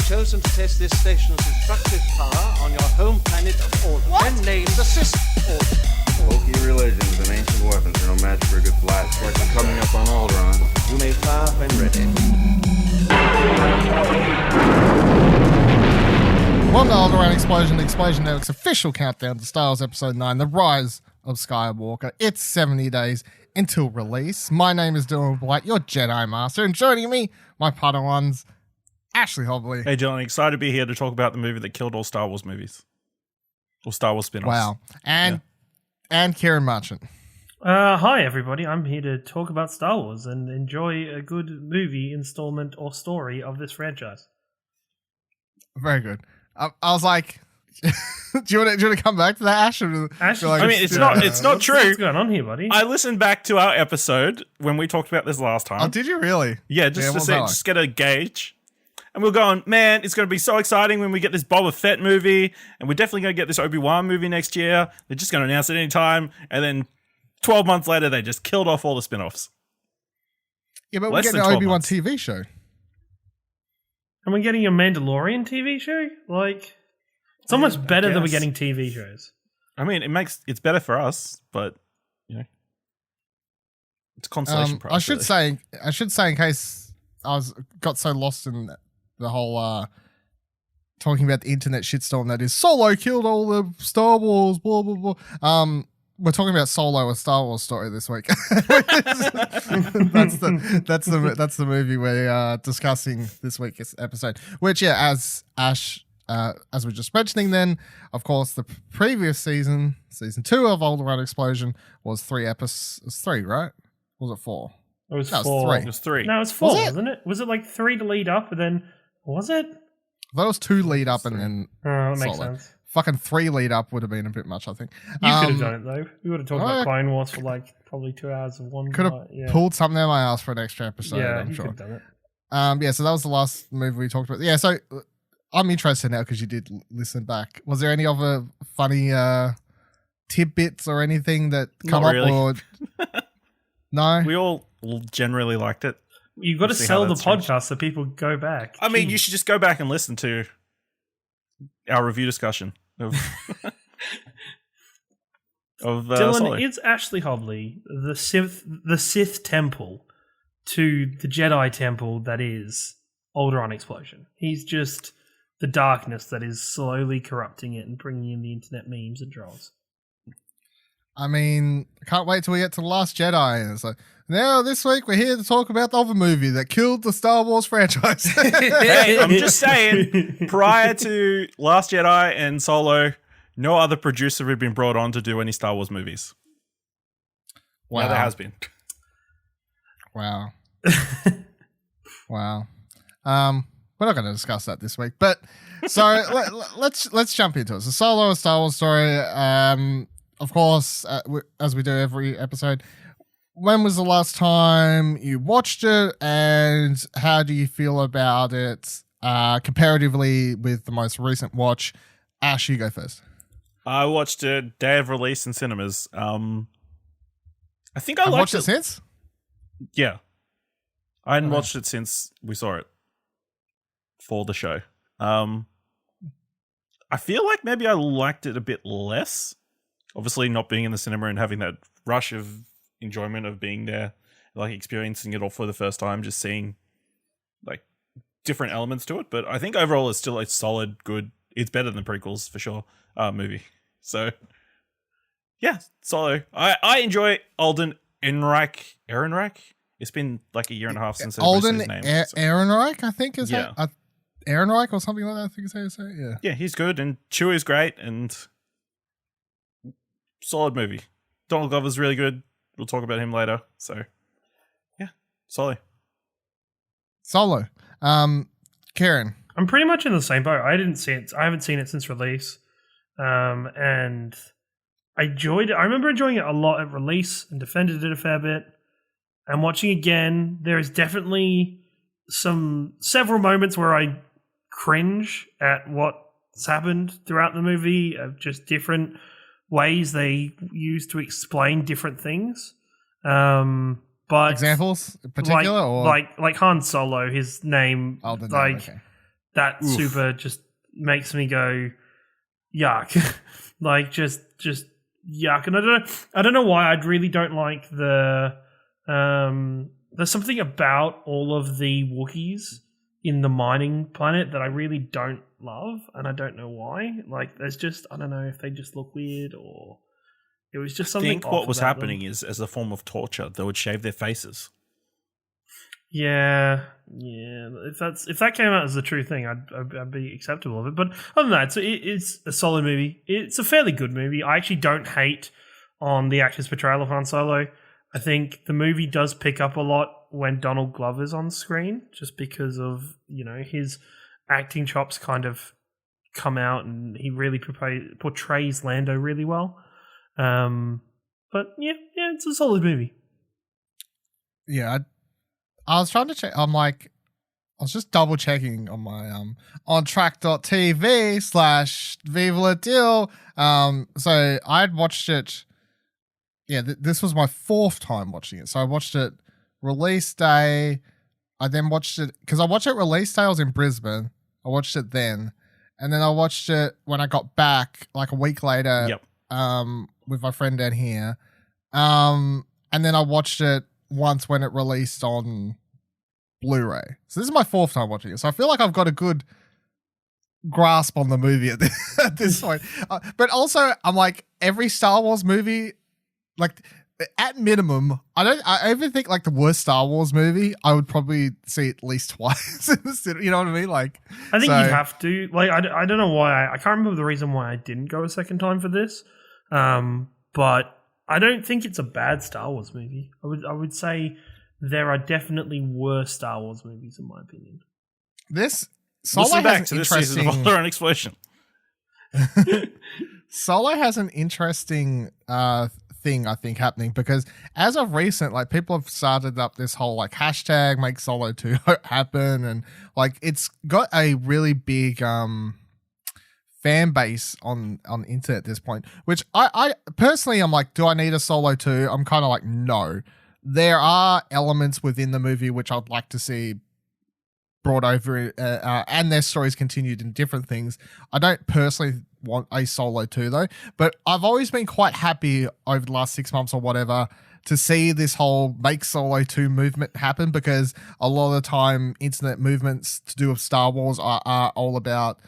chosen to test this station's destructive power on your home planet of Alderaan, named the Sith Order. Bulky religions and ancient weapons are no match for a good blast force coming up on Alderaan. You may fire when ready. Welcome to Alderaan Explosion, the Explosion Network's official countdown to Star Wars Episode 9, The Rise of Skywalker. It's 70 days until release. My name is Dylan Blight, your Jedi Master, and joining me, my Padawans, Ashley Hobley. Hey, Dylan, excited to be here to talk about the movie that killed all Star Wars movies. Or Star Wars spin-offs. Wow. And Kieran Marchant. Hi, everybody. I'm here to talk about Star Wars and enjoy a good movie, installment, or story of this franchise. Very good. I was like, do you want to come back to that, Ash? Ash, I mean, it's not true. What's going on here, buddy? I listened back to our episode when we talked about this last time. Oh, did you really? Yeah, just get a gauge. And we're going, man, it's going to be so exciting when we get this Boba Fett movie, and we're definitely going to get this Obi-Wan movie next year. They're just going to announce it any time, and then 12 months later, they just killed off all the spin-offs. Yeah, but we're getting an Obi-Wan TV show. And we're getting a Mandalorian TV show? Like, it's almost better than we're getting TV shows. I mean, it's better for us, but, you know, it's a consolation prize. I should say, in case got so lost in the whole talking about the internet shitstorm that is Solo killed all the Star Wars, blah blah blah. We're talking about Solo, a Star Wars story this week. that's the movie we're discussing this week's episode. Which, yeah, as Ash, as we're just mentioning, then of course the previous season 2 of Alderaan Explosion was 3 episodes. 3, right? Was it 4? It was 4. It was 3. No, it was 4, wasn't it? Was it like 3 to lead up, and then was it? I thought it was 2 lead up and then that makes Solo. sense. Fucking 3 lead up would have been a bit much, I think. You could have done it though. We would have talked about Clone Wars for like probably 2 hours of one. Could have pulled something out of my ass for an extra episode. Yeah, I'm you sure. could have done it. Yeah, so that was the last movie we talked about. Yeah, so I'm interested now because you did listen back. Was there any other funny tidbits or anything that come up? Or... No? We all generally liked it. You've got to sell the podcast so people go back. I mean, you should just go back and listen to our review discussion of Dylan, Solo. is Ashley Hobley the Sith temple to the Jedi temple that is Alderaan Explosion? He's just the darkness that is slowly corrupting it and bringing in the internet memes and trolls. I mean, I can't wait till we get to The Last Jedi. And it's like, now this week we're here to talk about the other movie that killed the Star Wars franchise. Hey, I'm just saying, prior to Last Jedi and Solo, no other producer had been brought on to do any Star Wars movies. Wow. Now there has been. Wow. Wow. We're not going to discuss that this week, but so let's jump into it. So Solo, a Star Wars story. Of course, as we do every episode, when was the last time you watched it, and how do you feel about it comparatively with the most recent watch? Ash, you go first. I watched it day of release in cinemas. I think I liked watched it since. Yeah, I hadn't watched it since we saw it for the show. I feel like maybe I liked it a bit less. Obviously, not being in the cinema and having that rush of enjoyment of being there, like experiencing it all for the first time, just seeing like different elements to it. But I think overall it's still a solid, good. It's better than prequels for sure. Movie. So yeah, Solo. I enjoy Alden Ehrenreich. It's been like a year and a half since Alden his name. Ehrenreich, I think is yeah. Ehrenreich or something like that. I think is how you say it. Yeah. Yeah, he's good, and Chewie's great, and solid movie. Donald Glover's really good. We'll talk about him later. So, yeah, Solo. Karen. I'm pretty much in the same boat. I haven't seen it since release, and I enjoyed it. I remember enjoying it a lot at release and defended it a fair bit. And watching again, there is definitely several moments where I cringe at what's happened throughout the movie, of just different ways they use to explain different things. But examples in particular, like Han Solo, his name, okay. that super just makes me go yuck. Like just yuck. And I don't know why. I really don't like the there's something about all of the Wookiees in the mining planet that I really don't love, and I don't know why. Like, there's just, I don't know if they just look weird or it was just something. I think what was happening is, as a form of torture, they would shave their faces. Yeah. If that came out as the true thing, I'd be acceptable of it. But other than that, it's a solid movie. It's a fairly good movie. I actually don't hate on the actor's portrayal of Han Solo. I think the movie does pick up a lot when Donald Glover's on screen, just because of, his acting chops kind of come out, and he really portrays Lando really well. But yeah, it's a solid movie. Yeah, I was trying to check. I was just double checking on my ontrack.tv/Viva La Deal. So I'd watched it. Yeah, this was my fourth time watching it. So I watched it release day. I then watched it because I watched it release day. I was in Brisbane. I watched it then, and then I watched it when I got back, like a week later. Yep. With my friend down here. And then I watched it once when it released on Blu-ray. So this is my fourth time watching it. So I feel like I've got a good grasp on the movie at this point. But also, I'm like, every Star Wars movie, like, at minimum, I even think like the worst Star Wars movie, I would probably see at least twice in the cinema. You know what I mean? Like, I think you'd have to. Like, I don't know why. I can't remember the reason why I didn't go a second time for this. But I don't think it's a bad Star Wars movie. I would say there are definitely worse Star Wars movies, in my opinion. This Solo Listen has back an to this season of Alderaan Explosion. Solo has an interesting thing, I think, happening, because as of recent, like, people have started up this whole like hashtag make Solo 2 happen, and like it's got a really big fan base on internet at this point, which I personally, I'm like, do I need a Solo 2? I'm kind of like, no. There are elements within the movie which I'd like to see brought over, and their stories continued in different things. I don't personally want a Solo 2 though, but I've always been quite happy over the last 6 months or whatever to see this whole make Solo 2 movement happen, because a lot of the time internet movements to do with Star Wars are all about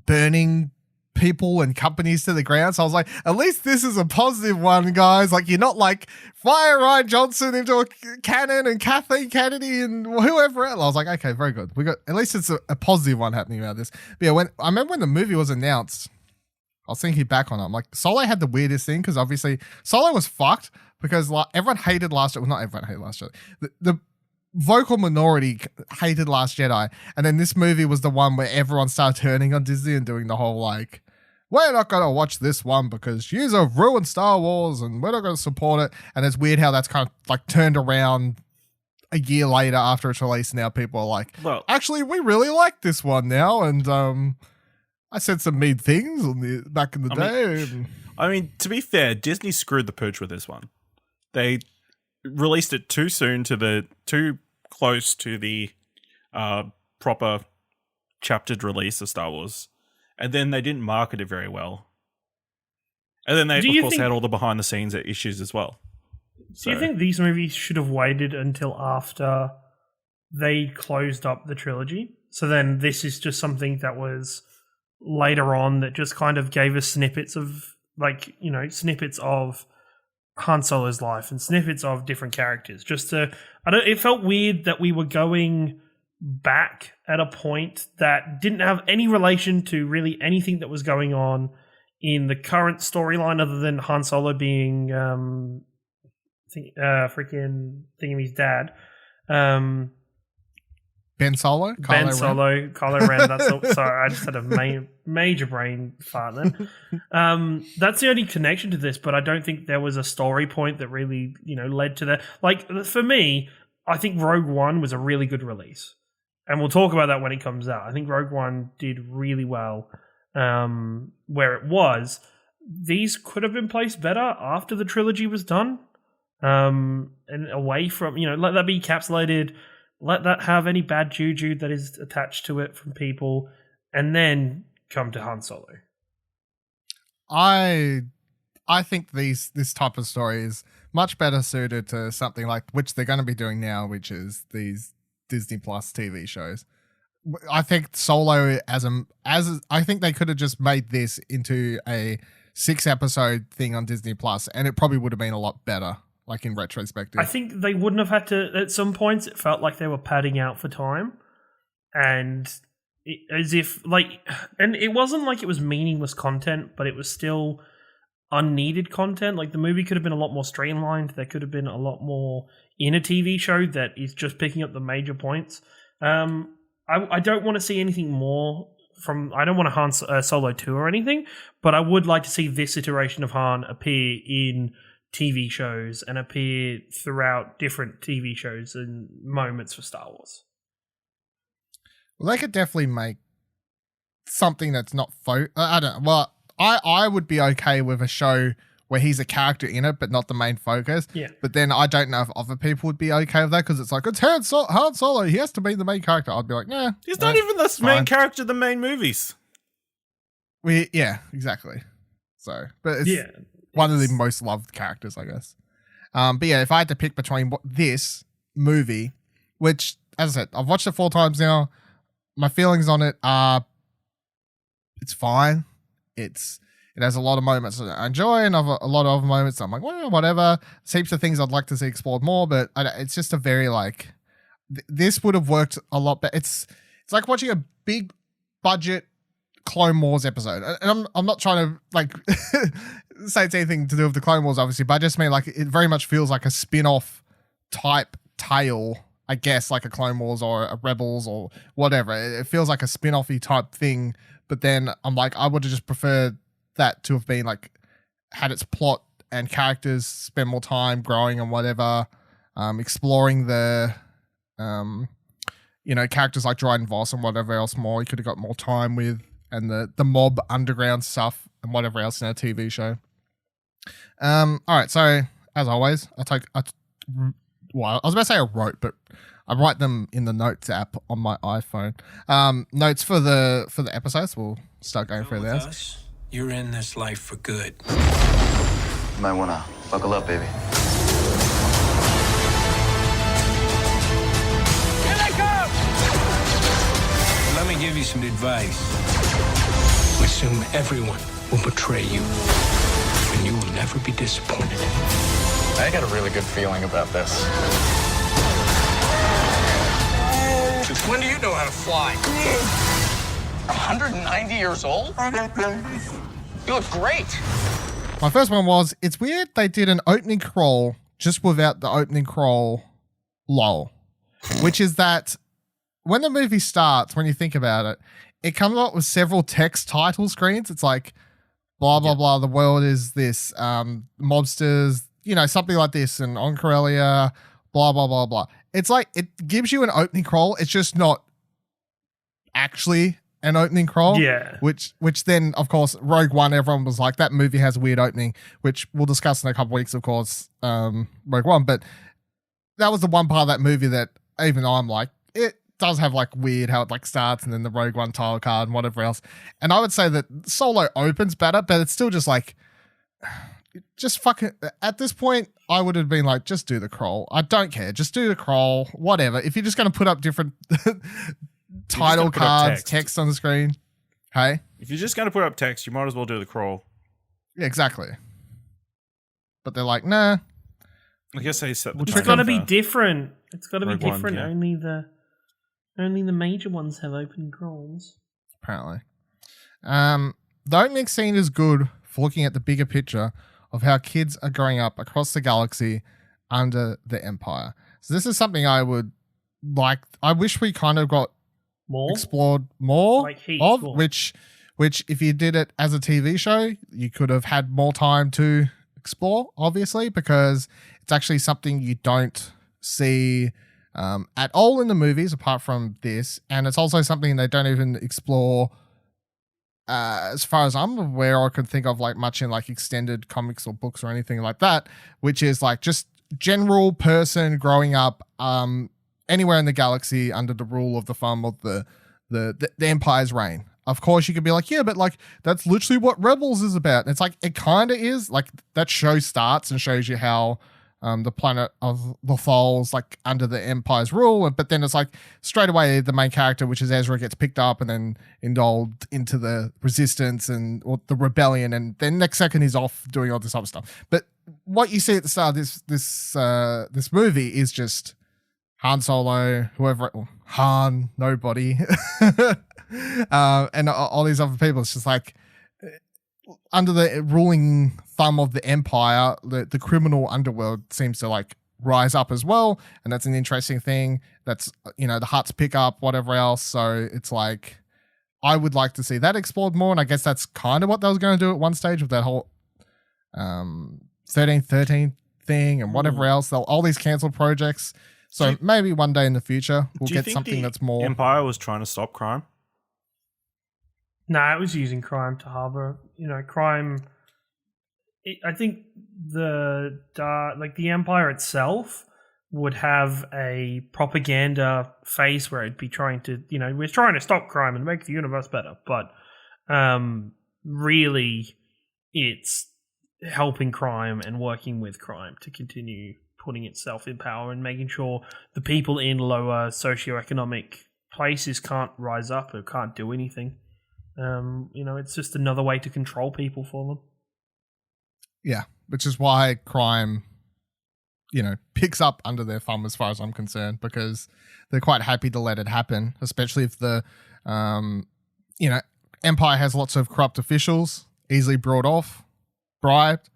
burning people and companies to the ground. So I was like, at least this is a positive one, guys. Like, you're not like fire Ryan Johnson into a cannon and Kathleen Kennedy and whoever else. I was like, okay, very good. We got, at least it's a positive one happening about this. But yeah, I remember when the movie was announced, I was thinking back on it. I'm like, Solo had the weirdest thing, because obviously Solo was fucked because everyone hated Last Jedi. Well, not everyone hated Last Jedi. The vocal minority hated Last Jedi, and then this movie was the one where everyone started turning on Disney and doing the whole like, we're not going to watch this one because you have ruined Star Wars and we're not going to support it. And it's weird how that's kind of like turned around a year later after its release. Now people are like, well, actually, we really like this one now. And I said some mean things back in the day. I mean, to be fair, Disney screwed the pooch with this one. They released it too soon, too close to the proper chaptered release of Star Wars. And then they didn't market it very well. And then they, of course, had all the behind-the-scenes issues as well. Do you think these movies should have waited until after they closed up the trilogy? So then this is just something that was later on that just kind of gave us snippets of, like, snippets of Han Solo's life and snippets of different characters. It felt weird that we were going back at a point that didn't have any relation to really anything that was going on in the current storyline, other than Han Solo being freaking Thingamy's dad. Ben Solo? Kylo Ren. Sorry, I just had a major brain fart then. That's the only connection to this, but I don't think there was a story point that really, led to that. Like, for me, I think Rogue One was a really good release. And we'll talk about that when it comes out. I think Rogue One did really well where it was. These could have been placed better after the trilogy was done. And away from, let that be encapsulated let that have any bad juju that is attached to it from people, and then come to Han Solo. I think this type of story is much better suited to something like which they're going to be doing now, which is these Disney Plus TV shows. I think Solo as I think they could have just made this into a 6-episode thing on Disney Plus, and it probably would have been a lot better. Like in retrospective, I think they wouldn't have had to. At some points, it felt like they were padding out for time, and as if and it wasn't like it was meaningless content, but it was still unneeded content. Like the movie could have been a lot more streamlined. There could have been a lot more in a TV show that is just picking up the major points. I don't want to see anything more from. I don't want a Han Solo 2 or anything, but I would like to see this iteration of Han appear in TV shows and appear throughout different TV shows and moments for Star Wars. Well, they could definitely make something that's not I don't know. Well, I would be okay with a show where he's a character in it, but not the main focus. Yeah. But then I don't know if other people would be okay with that because it's like, it's Han Solo. He has to be the main character. I'd be like, nah. He's not even the main character of the main movies. Yeah, exactly. So, but it's one of the most loved characters, I guess. But yeah, if I had to pick between this movie, which, as I said, I've watched it 4 times now. My feelings on it are, it's fine. It has a lot of moments that I enjoy and a lot of other moments I'm like, well, whatever. There's heaps of things I'd like to see explored more, but it's just a very this would have worked a lot better. It's like watching a big budget Clone Wars episode. And I'm not trying to say it's anything to do with the Clone Wars, obviously, but I just mean it very much feels like a spin-off type tale, I guess, like a Clone Wars or a Rebels or whatever. It feels like a spin-offy type thing, but then I'm like, I would have just preferred that to have been had its plot and characters spend more time growing and whatever, exploring the characters like Dryden Voss and whatever else more you could have got more time with, and the mob underground stuff and whatever else in a TV show. All right, so as always, I was about to say I wrote, but I write them in the notes app on my iPhone. Notes for the episodes. We'll start going through those. You're in this life for good. You might want to buckle up, baby. Here they come! Let me give you some advice. Assume everyone will betray you, and you will never be disappointed. I got a really good feeling about this. Since when do you know how to fly? 190 years old? You look great. My first one was, it's weird they did an opening crawl just without the opening crawl lull, which is that when the movie starts, when you think about it, it comes up with several text title screens. It's like, blah, blah, blah, the world is this, mobsters, something like this, and on Corellia, blah, blah, blah, blah. It's like, it gives you an opening crawl. It's just not actually an opening crawl. Yeah. Which then, of course, Rogue One, everyone was like, that movie has a weird opening, which we'll discuss in a couple of weeks, of course, Rogue One. But that was the one part of that movie that even I'm like, it does have weird how it starts and then the Rogue One title card and whatever else. And I would say that Solo opens better, but it's still just just fucking, at this point, I would have been like, just do the crawl. I don't care. Just do the crawl, whatever. If you're just going to put up different title cards, text on the screen, hey? If you're just going to put up text, you might as well do the crawl. Yeah, exactly. But they're like, nah. I guess they said it's got to be different. It's got to be different. Yeah. Only the major ones have open crawls. Apparently. The opening scene is good for looking at the bigger picture of how kids are growing up across the galaxy under the Empire. So this is something I would like. I wish we kind of got explored more of, more. which if you did it as a TV show, you could have had more time to explore, obviously, because it's actually something you don't see at all in the movies apart from this, and it's also something they don't even explore as far as I'm aware or could think of much in extended comics or books or anything like that, which is just general person growing up anywhere in the galaxy under the rule of the thumb of the Empire's reign. Of course, you could be like, yeah, but like that's literally what Rebels is about. And it's like it kind of is. Like that show starts and shows you how the planet of the Thol's like under the Empire's rule, but then it's like straight away the main character, which is Ezra, gets picked up and then indulged into the Resistance or the rebellion, and then next second he's off doing all this other stuff. But what you see at the start of this movie is just Han Solo, Han, nobody, and all these other people. It's just like under the ruling thumb of the Empire, the criminal underworld seems to like rise up as well, and that's an interesting thing. That's the Hutts pick up whatever else. So it's like I would like to see that explored more, and I guess that's kind of what they was going to do at one stage with that whole 13 thing and whatever else. All these cancelled projects. So maybe one day in the future we'll get something that's more. Empire was trying to stop crime. Nah, it was using crime to harbor, crime. I think the Empire itself would have a propaganda phase where it'd be trying to, we're trying to stop crime and make the universe better. But really, it's helping crime and working with crime to continue putting itself in power and making sure the people in lower socioeconomic places can't rise up or can't do anything. It's just another way to control people for them. Yeah, which is why crime, picks up under their thumb as far as I'm concerned, because they're quite happy to let it happen, especially if the, Empire has lots of corrupt officials, easily brought off, bribed.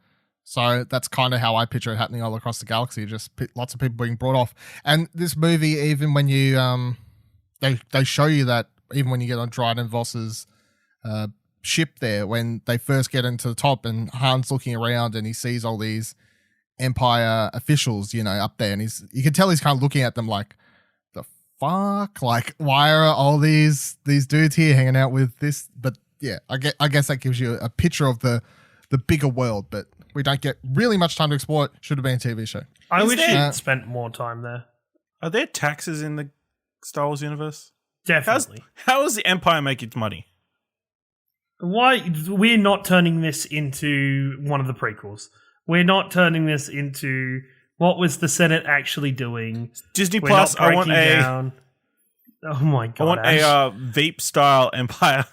So that's kind of how I picture it happening all across the galaxy, just lots of people being brought off. And this movie, even when you, they show you that even when you get on Dryden Voss's ship there, when they first get into the top and Han's looking around and he sees all these Empire officials, up there, and you can tell he's kind of looking at them like, the fuck? Like, why are all these dudes here hanging out with this? But yeah, I guess that gives you a picture of the bigger world, but we don't get really much time to explore it. Should have been a TV show. I wish you'd spent more time there. Are there taxes in the Star Wars universe? Definitely. How does the Empire make its money? Why we're not turning this into one of the prequels? We're not turning this into what was the Senate actually doing? Disney We're Plus. not I want breaking down. Oh my god! I want Ash. a Veep style Empire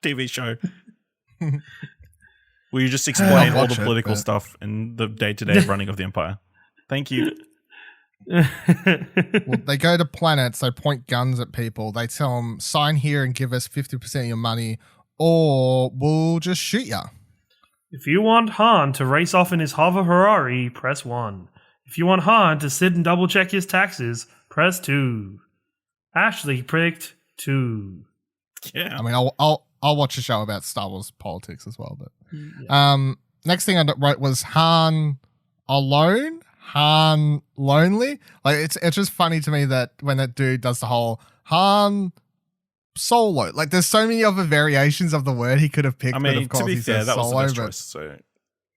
TV show. Will you just explain all the political stuff and the day-to-day running of the Empire? Thank you. Well, they go to planets, they point guns at people, they tell them, sign here and give us 50% of your money, or we'll just shoot ya. If you want Han to race off in his hover Ferrari, press 1. If you want Han to sit and double-check his taxes, press 2. Ashley picked 2. Yeah. I mean, I'll watch a show about Star Wars politics as well, but next thing I wrote was Han alone, Han lonely. Like it's just funny to me that when that dude does the whole Han Solo, like there's so many other variations of the word he could have picked. I mean, but of course to be he fair, says that was the solo, best but choice. So,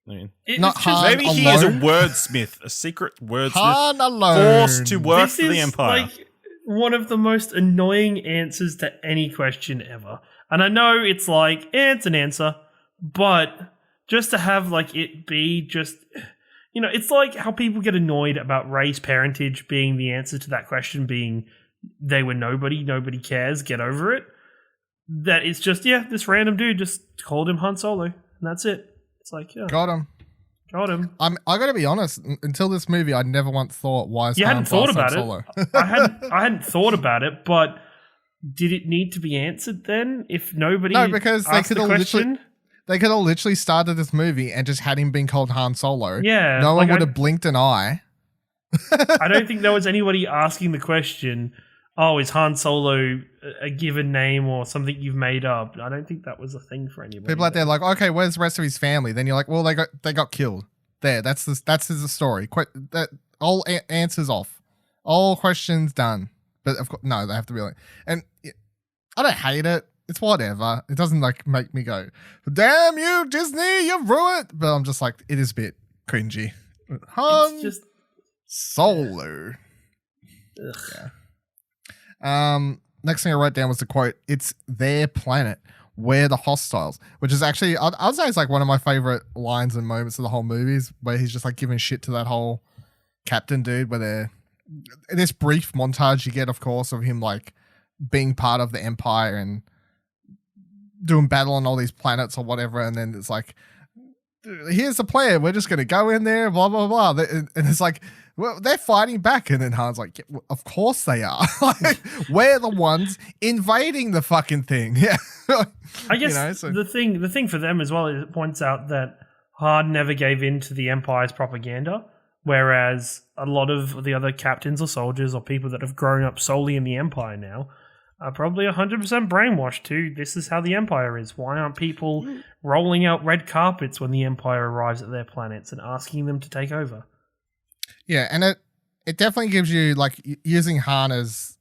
I mean, not Han maybe alone. he is a wordsmith, a secret wordsmith, Han alone, forced to work This for the is Empire. like one of the most annoying answers to any question ever. And I know it's like, it's an answer, but just to have like it be just, it's like how people get annoyed about Rey's parentage being the answer to that question being they were nobody cares, get over it. That it's just, this random dude just called him Han Solo, and that's it. It's like, got him. I gotta be honest. Until this movie, I never once thought, why is You Han hadn't thought Han about Solo? it. I hadn't thought about it, but did it need to be answered then? If nobody because they asked could the have question? they could have literally started this movie and just had him being called Han Solo. Yeah, no one like would have blinked an eye. I don't think there was anybody asking the question, oh, is Han Solo a given name or something you've made up? I don't think that was a thing for anybody. People out there like, okay, where's the rest of his family? Then you're like, well, they got killed. There, that's the story. That all answers off, all questions done. But of course, no, they have to be like, and I don't hate it. It's whatever. It doesn't like make me go, damn you, Disney, you ruined. But I'm just like, it is a bit cringy. Han It's just Solo. ugh. Yeah. Next thing I wrote down was the quote, "It's their planet. We're the hostiles," which is actually, I'd say it's like one of my favorite lines and moments of the whole movies, where he's just like giving shit to that whole captain dude, where they're this brief montage you get, of course, of him like being part of the Empire and doing battle on all these planets or whatever, and then it's like, here's the plan, we're just going to go in there, blah, blah, blah. And it's like, well, they're fighting back. And then Han's like, yeah, of course they are. Like, we're the ones invading the fucking thing. Yeah. I guess the thing for them as well is it points out that Han never gave in to the Empire's propaganda, whereas a lot of the other captains or soldiers or people that have grown up solely in the Empire now are probably 100% brainwashed too. This is how the Empire is. Why aren't people rolling out red carpets when the Empire arrives at their planets and asking them to take over? Yeah, and it definitely gives you, like, using Han as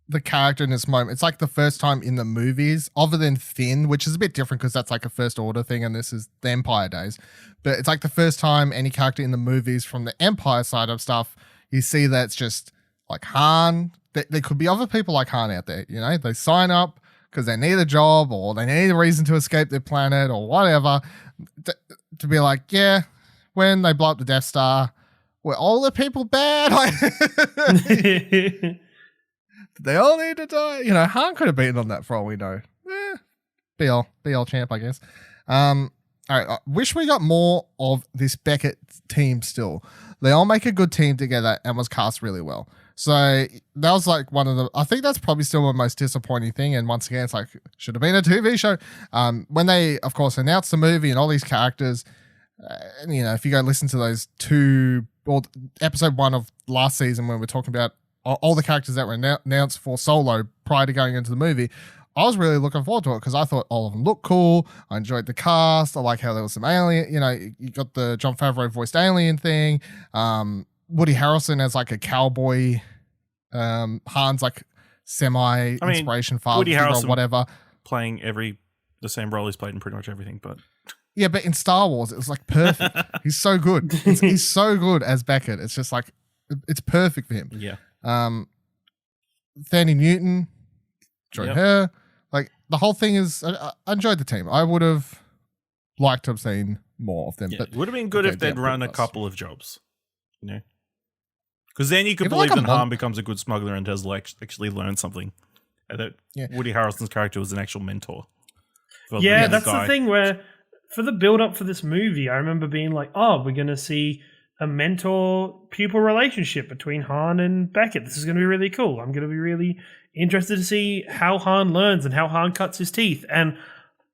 the character in this moment. It's like the first time in the movies, other than Finn, which is a bit different because that's like a First Order thing and this is the Empire days. But it's like the first time any character in the movies from the Empire side of stuff, you see that it's just like Han. There could be other people like Han out there, you know? They sign up because they need a job or they need a reason to escape their planet or whatever. To be like, yeah, when they blow up the Death Star, were all the people bad? They all need to die. You know, Han could have beaten on that for all we know. BL champ, I guess. All right, I wish we got more of this Beckett team still. They all make a good team together and was cast really well. So that was like one of the, I think that's probably still my most disappointing thing. And once again, it's like, should have been a TV show. When they, of course, announced the movie and all these characters, you know, if you go listen to those episode 1 of last season when we're talking about all the characters that were announced for Solo prior to going into the movie, I was really looking forward to it because I thought all of them looked cool. I enjoyed the cast. I like how there was some alien, you know, you got the Jon Favreau voiced alien thing. Woody Harrelson as like a cowboy. Han's like semi-inspiration father Woody Harrelson or whatever. Playing the same role he's played in pretty much everything, but... Yeah, but in Star Wars, it was like perfect. He's so good. He's so good as Beckett. It's just like, it's perfect for him. Yeah. Thandie Newton, enjoyed her. Like, the whole thing is, I enjoyed the team. I would have liked to have seen more of them. Yeah, but it would have been good if they'd run a couple of jobs, you know? Because then you could believe that Han becomes a good smuggler and does actually learn something. And that Woody Harrelson's character was an actual mentor. Yeah, that's the thing where, for the build-up for this movie, I remember being like, oh, we're going to see a mentor-pupil relationship between Han and Beckett. This is going to be really cool. I'm going to be really interested to see how Han learns and how Han cuts his teeth. And,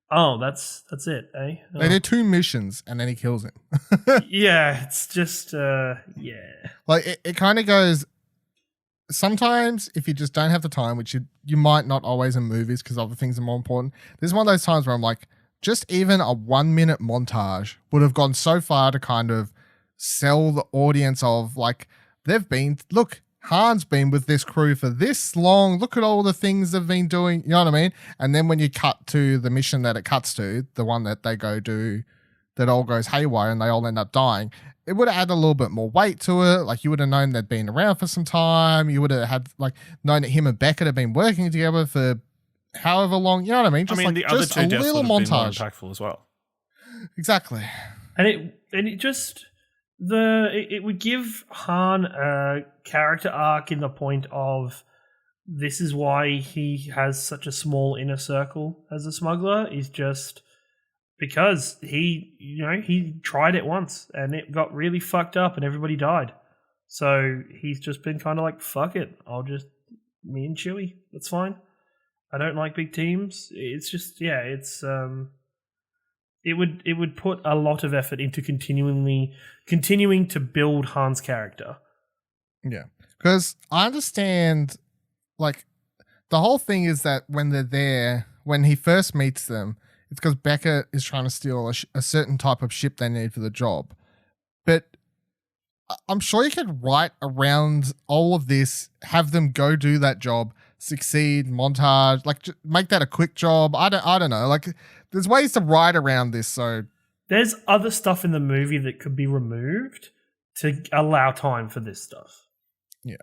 oh, that's it, eh? Oh. They did 2 missions, and then he kills him. Yeah, it's just, Like, it kind of goes... Sometimes, if you just don't have the time, which you might not always in movies because other things are more important, there's one of those times where I'm like, just even a 1-minute montage would have gone so far to kind of sell the audience of like, look, Han's been with this crew for this long. Look at all the things they've been doing. You know what I mean? And then when you cut to the mission that it cuts to, the one that they go do, that all goes haywire and they all end up dying, it would have added a little bit more weight to it. Like, you would have known they'd been around for some time. You would have had like known that him and Beckett have been working together for however long, you know what I mean? Just the other 2 deaths would have been more impactful as well. Exactly. And it would give Han a character arc in the point of this is why he has such a small inner circle as a smuggler, is just because he tried it once and it got really fucked up and everybody died. So he's just been kind of like, fuck it, me and Chewie, that's fine. I don't like big teams. It's just, it would put a lot of effort into continuing to build Han's character. Yeah, because I understand, like, the whole thing is that when they're there, when he first meets them, it's because Beckett is trying to steal a certain type of ship they need for the job. But I'm sure you could write around all of this, have them go do that job, succeed, montage, like make that a quick job. I don't know. Like, there's ways to write around this. So there's other stuff in the movie that could be removed to allow time for this stuff. Yeah.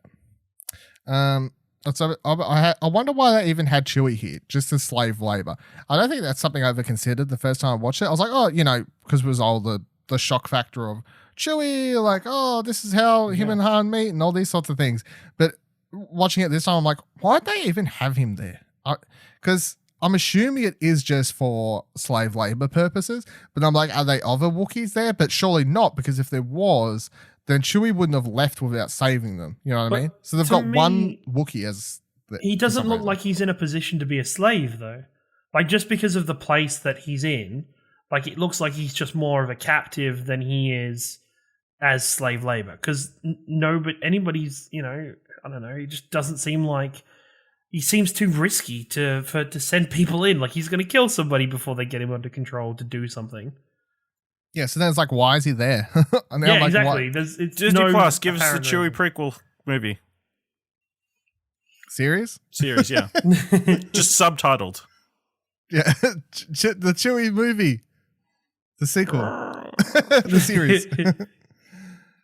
So I wonder why they even had Chewie here, just as slave labor. I don't think that's something I ever considered the first time I watched it. I was like, oh, because it was all the shock factor of Chewie, like, oh, this is how him and Han meet and all these sorts of things. But watching it this time, I'm like, why'd they even have him there? Because I'm assuming it is just for slave labor purposes. But I'm like, are they other Wookiees there? But surely not, because if there was, then Chewie wouldn't have left without saving them. You know what I mean? So they've got one Wookiee as... He doesn't look like he's in a position to be a slave, though. Like, just because of the place that he's in, like, it looks like he's just more of a captive than he is as slave labor. Because but anybody's, I don't know, he just doesn't seem like... He seems too risky to send people in. Like, he's going to kill somebody before they get him under control to do something. Yeah, so then it's like, why is he there? Yeah, exactly. It's Disney Plus, give us the Chewie prequel movie. Series, yeah. Just subtitled. Yeah, the Chewie movie. The sequel. The series.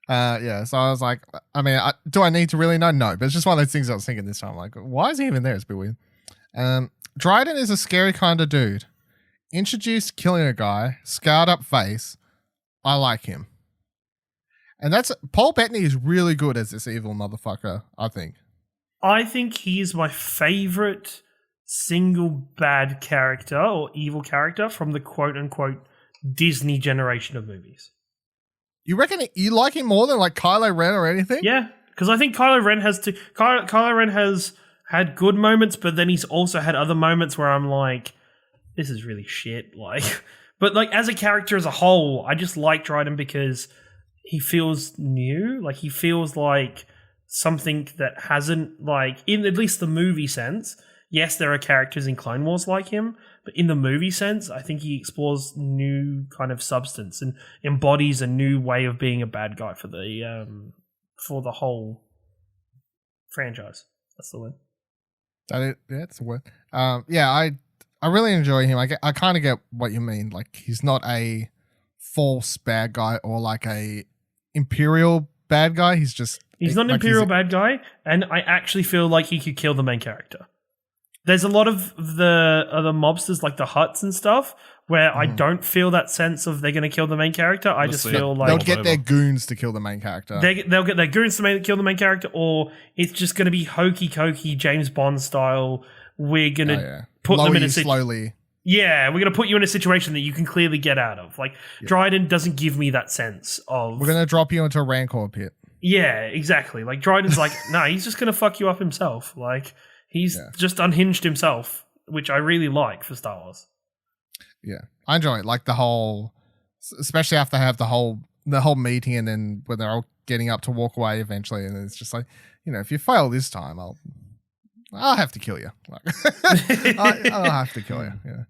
Yeah, so I was like, I mean, do I need to really know? No, but it's just one of those things I was thinking this time. Like, why is he even there? It's a bit weird. Dryden is a scary kind of dude. Introduced killing a guy, scarred up face. I like him. And that's Paul Bettany is really good as this evil motherfucker, I think. I think he is my favorite single bad character or evil character from the quote-unquote Disney generation of movies. You reckon you like him more than like Kylo Ren or anything? Yeah, because I think Kylo Ren has had good moments, but then he's also had other moments where I'm like, this is really shit. Like, but like as a character as a whole, I just like Dryden because he feels new. Like he feels like something that hasn't, like, in at least the movie sense. Yes, there are characters in Clone Wars like him, but in the movie sense, I think he explores new kind of substance and embodies a new way of being a bad guy for the whole franchise. That's the word. Yeah, that's a word. I really enjoy him. I kind of get what you mean. Like, he's not a false bad guy or like a Imperial bad guy. He's not an Imperial bad guy, and I actually feel like he could kill the main character. There's a lot of the other mobsters, like the Hutts and stuff, where I don't feel that sense of they're going to kill the main character. I just feel like they'll get their goons to kill the main character. They'll get their goons to kill the main character, or it's just going to be hokey cokey James Bond style. We're going to put them in a slowly. Yeah, we're going to put you in a situation that you can clearly get out of. Like, Dryden doesn't give me that sense of... We're going to drop you into a Rancor pit. Yeah, exactly. Like, Dryden's like, no, he's just going to fuck you up himself. Like, he's just unhinged himself, which I really like for Star Wars. Yeah, I enjoy it. Like, the whole... Especially after they have the whole meeting and then when they're all getting up to walk away eventually, and it's just like, if you fail this time, I'll have to kill you. Like, I'll have to kill you. Yeah.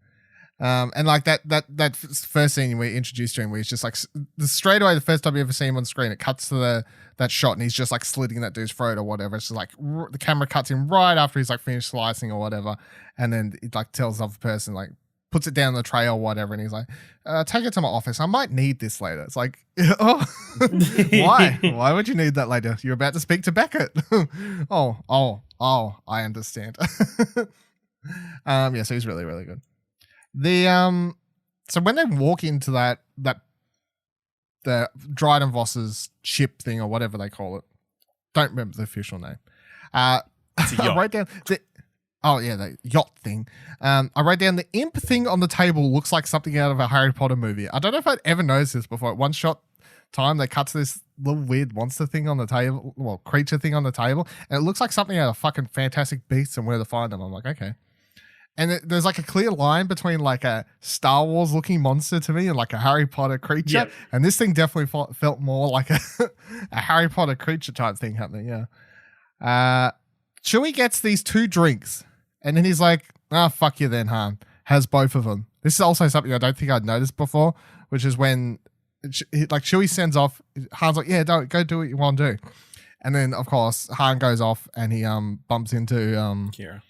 And like that first scene we introduced to him, where he's just like straight away the first time you ever see him on screen, it cuts to that shot and he's just like slitting that dude's throat or whatever. It's just like the camera cuts him right after he's like finished slicing or whatever, and then it like tells the other person, like puts it down the tray or whatever, and he's like, take it to my office. I might need this later. It's like, oh, why? Why would you need that later? You're about to speak to Beckett. Oh, I understand. So he's really, really good. So when they walk into the Dryden Voss's ship thing or whatever they call it, don't remember the official name. It's a yacht. I wrote down the yacht thing. I wrote down the imp thing on the table looks like something out of a Harry Potter movie. I don't know if I'd ever noticed this before. At one shot time, they cut to this little weird monster thing on the table, well, creature thing on the table, and it looks like something out of fucking Fantastic Beasts and Where to Find Them. I'm like, okay. And there's like a clear line between like a Star Wars looking monster to me and like a Harry Potter creature. Yep. And this thing definitely felt more like a Harry Potter creature type thing happening. Yeah. Chewie gets these 2 drinks and then he's like, fuck you then, Han. Has both of them. This is also something I don't think I'd noticed before, which is when like Chewie sends off, Han's like, yeah, go do what you want to do. And then of course Han goes off and he bumps into Qi'Ra.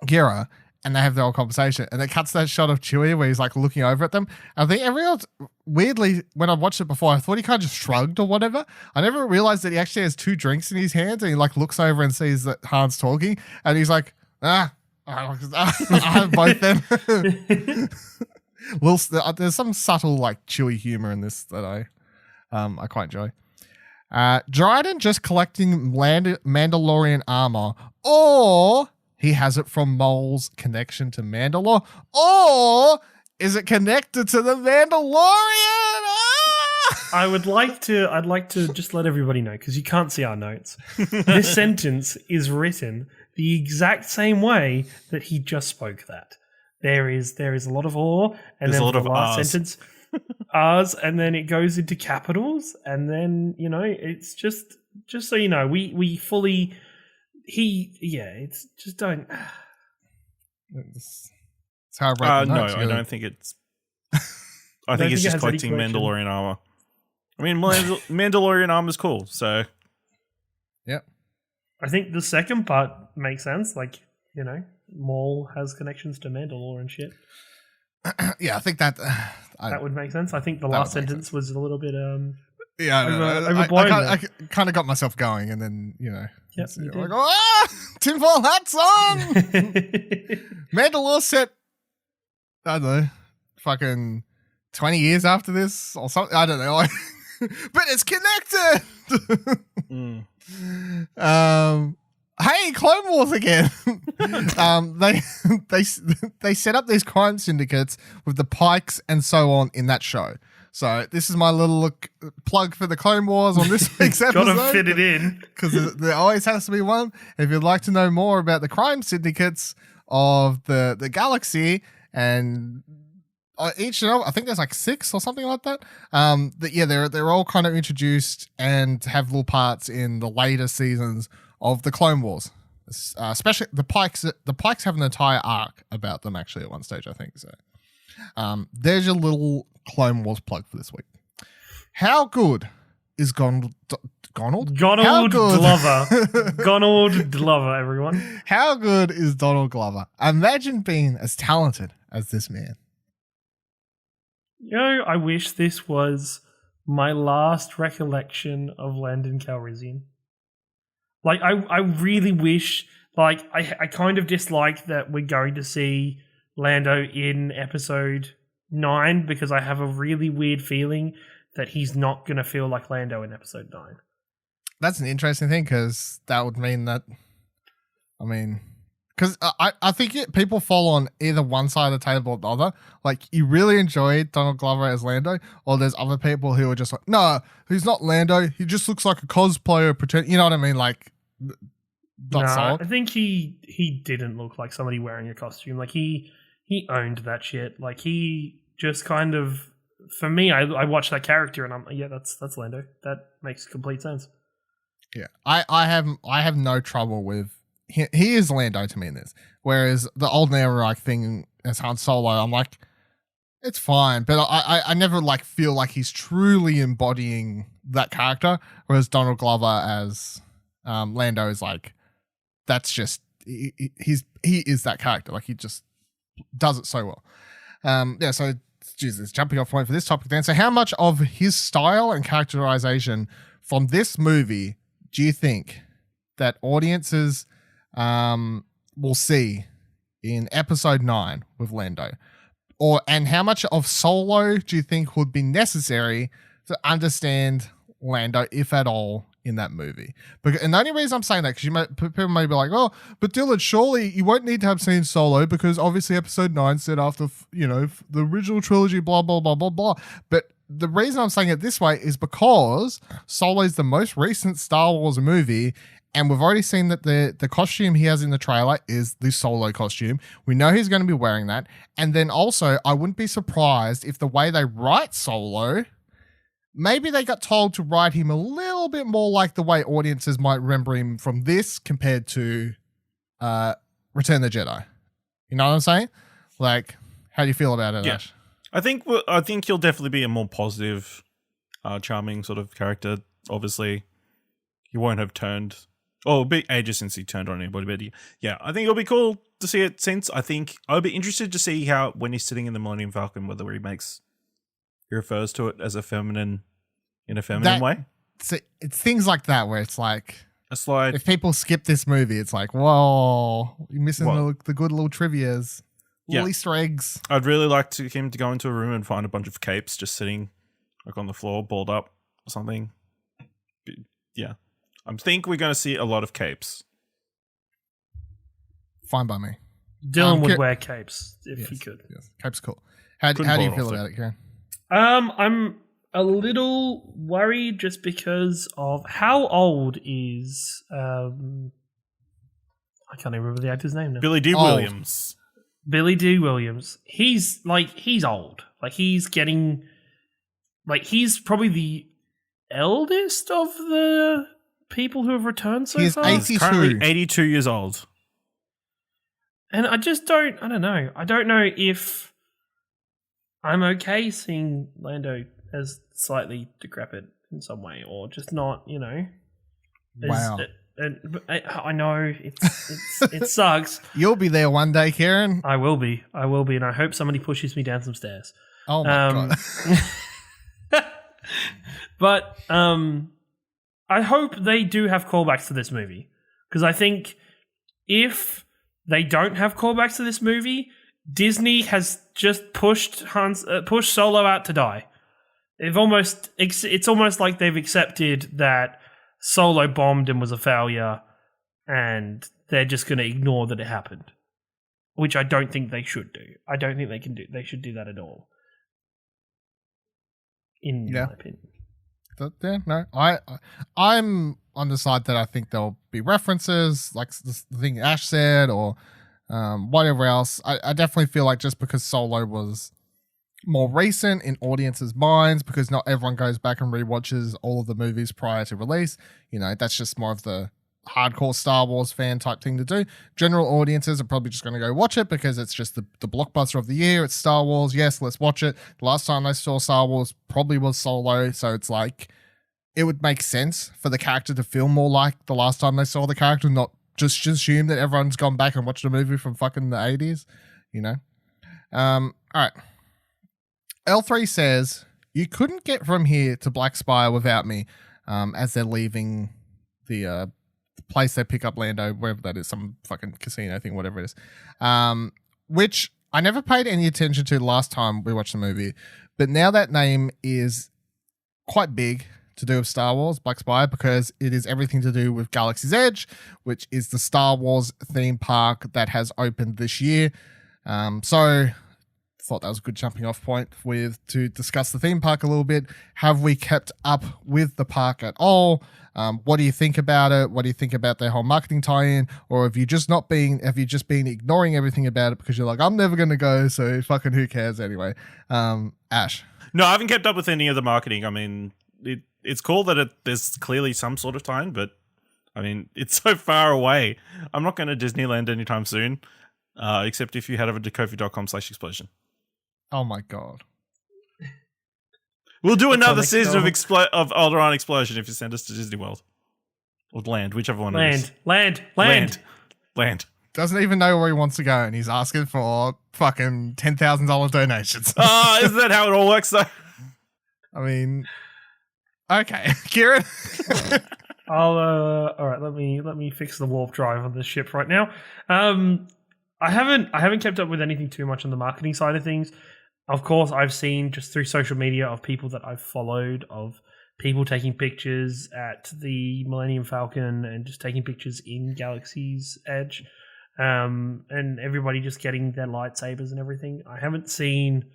Qi'ra, and they have their whole conversation, and it cuts that shot of Chewie where he's like looking over at them. I think everyone, weirdly, when I watched it before, I thought he kind of just shrugged or whatever. I never realized that he actually has 2 drinks in his hands, and he like looks over and sees that Han's talking, and he's like, I have both then. There's some subtle like Chewie humor in this that I quite enjoy. Dryden just collecting Mandalorian armor, or he has it from Maul's connection to Mandalore, or is it connected to the Mandalorian? I'd like to just let everybody know, because you can't see our notes. This sentence is written the exact same way that he just spoke that. There is a lot of or, and There's then a lot the of last Rs. sentence R's, and then it goes into capitals, and then it's just so you know, we fully it's just don't. It's how I wrote the No, notes, I really. don't think it's. I think it's think it just has any collecting collection. Mandalorian armor. I mean, Mandalorian armor's cool, so Yep. I think the second part makes sense. Like, Maul has connections to Mandalore and shit. Yeah, I think that That would make sense. I think the That last would make sentence was a little bit yeah, I know. overblown I there. kind of got myself going, and then Yep, it's you like, did. tinfoil hats on. Mandalore set, I don't know, fucking 20 years after this or something. I don't know, but it's connected. Hey, Clone Wars again. They set up these crime syndicates with the Pikes and so on in that show. So this is my little plug for the Clone Wars on this week's episode. Gotta fit it in. Because there always has to be one. If you'd like to know more about the crime syndicates of the galaxy and each, I think there's like 6 or something like that. They're all kind of introduced and have little parts in the later seasons of the Clone Wars. Especially the Pikes. The Pikes have an entire arc about them actually at one stage, I think. So there's your little Clone Wars plug for this week. How good is Gonald? Donald How good? Glover. Donald Glover, everyone. How good is Donald Glover? Imagine being as talented as this man. I wish this was my last recollection of Landon Calrissian. Like, I really wish, like, I kind of dislike that we're going to see Lando in episode 9, because I have a really weird feeling that he's not going to feel like Lando in episode 9. That's an interesting thing, because that would mean that, because I think people fall on either one side of the table or the other. Like, you really enjoyed Donald Glover as Lando, or there's other people who are just like, no, he's not Lando. He just looks like a cosplayer. Pretend, you know what I mean? Like, not sold. I think he didn't look like somebody wearing a costume. Like, he owned that shit. Like, he just kind of, for me, I watched that character and I'm like, yeah, that's Lando. That makes complete sense. Yeah, I have no trouble with. He is Lando to me in this. Whereas the old Ehrenreich thing as Han Solo, I'm like, it's fine, but I never like feel like he's truly embodying that character. Whereas Donald Glover as Lando is like, that's just he is that character. Like, he just does it so well. So Jesus, jumping off point for this topic then. So how much of his style and characterization from this movie do you think that audiences will see in episode 9 with Lando? And how much of Solo do you think would be necessary to understand Lando, if at all, in that movie? And the only reason I'm saying that, because people may be like, oh, but Dylan, surely you won't need to have seen Solo, because obviously episode 9 set after, the original trilogy, blah, blah, blah, blah, blah. But the reason I'm saying it this way is because Solo is the most recent Star Wars movie, and we've already seen that the costume he has in the trailer is the Solo costume. We know he's going to be wearing that. And then also, I wouldn't be surprised if the way they write Solo, maybe they got told to write him a little bit more like the way audiences might remember him from this compared to Return of the Jedi. You know what I'm saying? Like, how do you feel about it, Yeah. Ash? I think he'll definitely be a more positive, charming sort of character. Obviously, he won't have turned Oh, it'll be ages since he turned on anybody, but yeah, I think it'll be cool to see it since. I think I'll be interested to see how, when he's sitting in the Millennium Falcon, whether he refers to it as a feminine, in a feminine way. It's things like that where it's like, a slide. if people skip this movie, it's like, whoa, you're missing the good little trivias, little Easter eggs. I'd really like him to go into a room and find a bunch of capes just sitting like on the floor, balled up or something. Yeah. I think we're going to see a lot of capes. Fine by me. Dylan would wear capes if he could. Yes. Capes cool. How do you feel about it, Kieran? I'm a little worried just because of how old is I can't even remember the actor's name now. Billy D. Williams. Billy D. Williams. He's old. Like he's getting he's probably the eldest of the people who have returned so far. He's currently 82 years old. And I don't know. I don't know if I'm okay seeing Lando as slightly decrepit in some way, or just not, Wow. I know it sucks. You'll be there one day, Kieran. I will be, and I hope somebody pushes me down some stairs. Oh my god! But I hope they do have callbacks to this movie, because I think if they don't have callbacks to this movie, Disney has just pushed Solo out to die. It's almost like they've accepted that Solo bombed and was a failure, and they're just going to ignore that it happened, which I don't think they should do. I don't think they should do that at all. In my opinion. No, I'm on the side that I think there'll be references, like the thing Ash said, or whatever else. I definitely feel like just because Solo was more recent in audiences' minds, because not everyone goes back and rewatches all of the movies prior to release, that's just more of the hardcore Star Wars fan type thing to do. General audiences are probably just going to go watch it because it's just the blockbuster of the year. It's Star Wars. Yes, let's watch it. The last time they saw Star Wars probably was Solo, so it's like it would make sense for the character to feel more like the last time they saw the character, not just assume that everyone's gone back and watched a movie from fucking the 80s, All right. L3 says, you couldn't get from here to Black Spire without me, as they're leaving the place they pick up Lando, wherever that is, some fucking casino thing, whatever it is. Which I never paid any attention to last time we watched the movie, but now that name is quite big to do with Star Wars, Black Spire, because it is everything to do with Galaxy's Edge, which is the Star Wars theme park that has opened this year. So thought that was a good jumping off point to discuss the theme park a little bit. Have we kept up with the park at all? What do you think about it? What do you think about their whole marketing tie-in? Or have you just been ignoring everything about it because you're like, I'm never going to go, so fucking who cares anyway? Ash. No, I haven't kept up with any of the marketing. I mean, it's cool that there's clearly some sort of tie-in, but I mean, it's so far away. I'm not going to Disneyland anytime soon, except if you head over to kofi.com/explosion. Oh my god. We'll do another season of Alderaan Explosion if you send us to Disney World. Or Land, whichever one it is. Land. Doesn't even know where he wants to go, and he's asking for fucking $10,000 donations. Isn't that how it all works, though? I mean, okay. Kieran? All right, let me fix the warp drive on this ship right now. I haven't kept up with anything too much on the marketing side of things. Of course, I've seen just through social media of people that I've followed, of people taking pictures at the Millennium Falcon and just taking pictures in Galaxy's Edge, and everybody just getting their lightsabers and everything. I haven't seen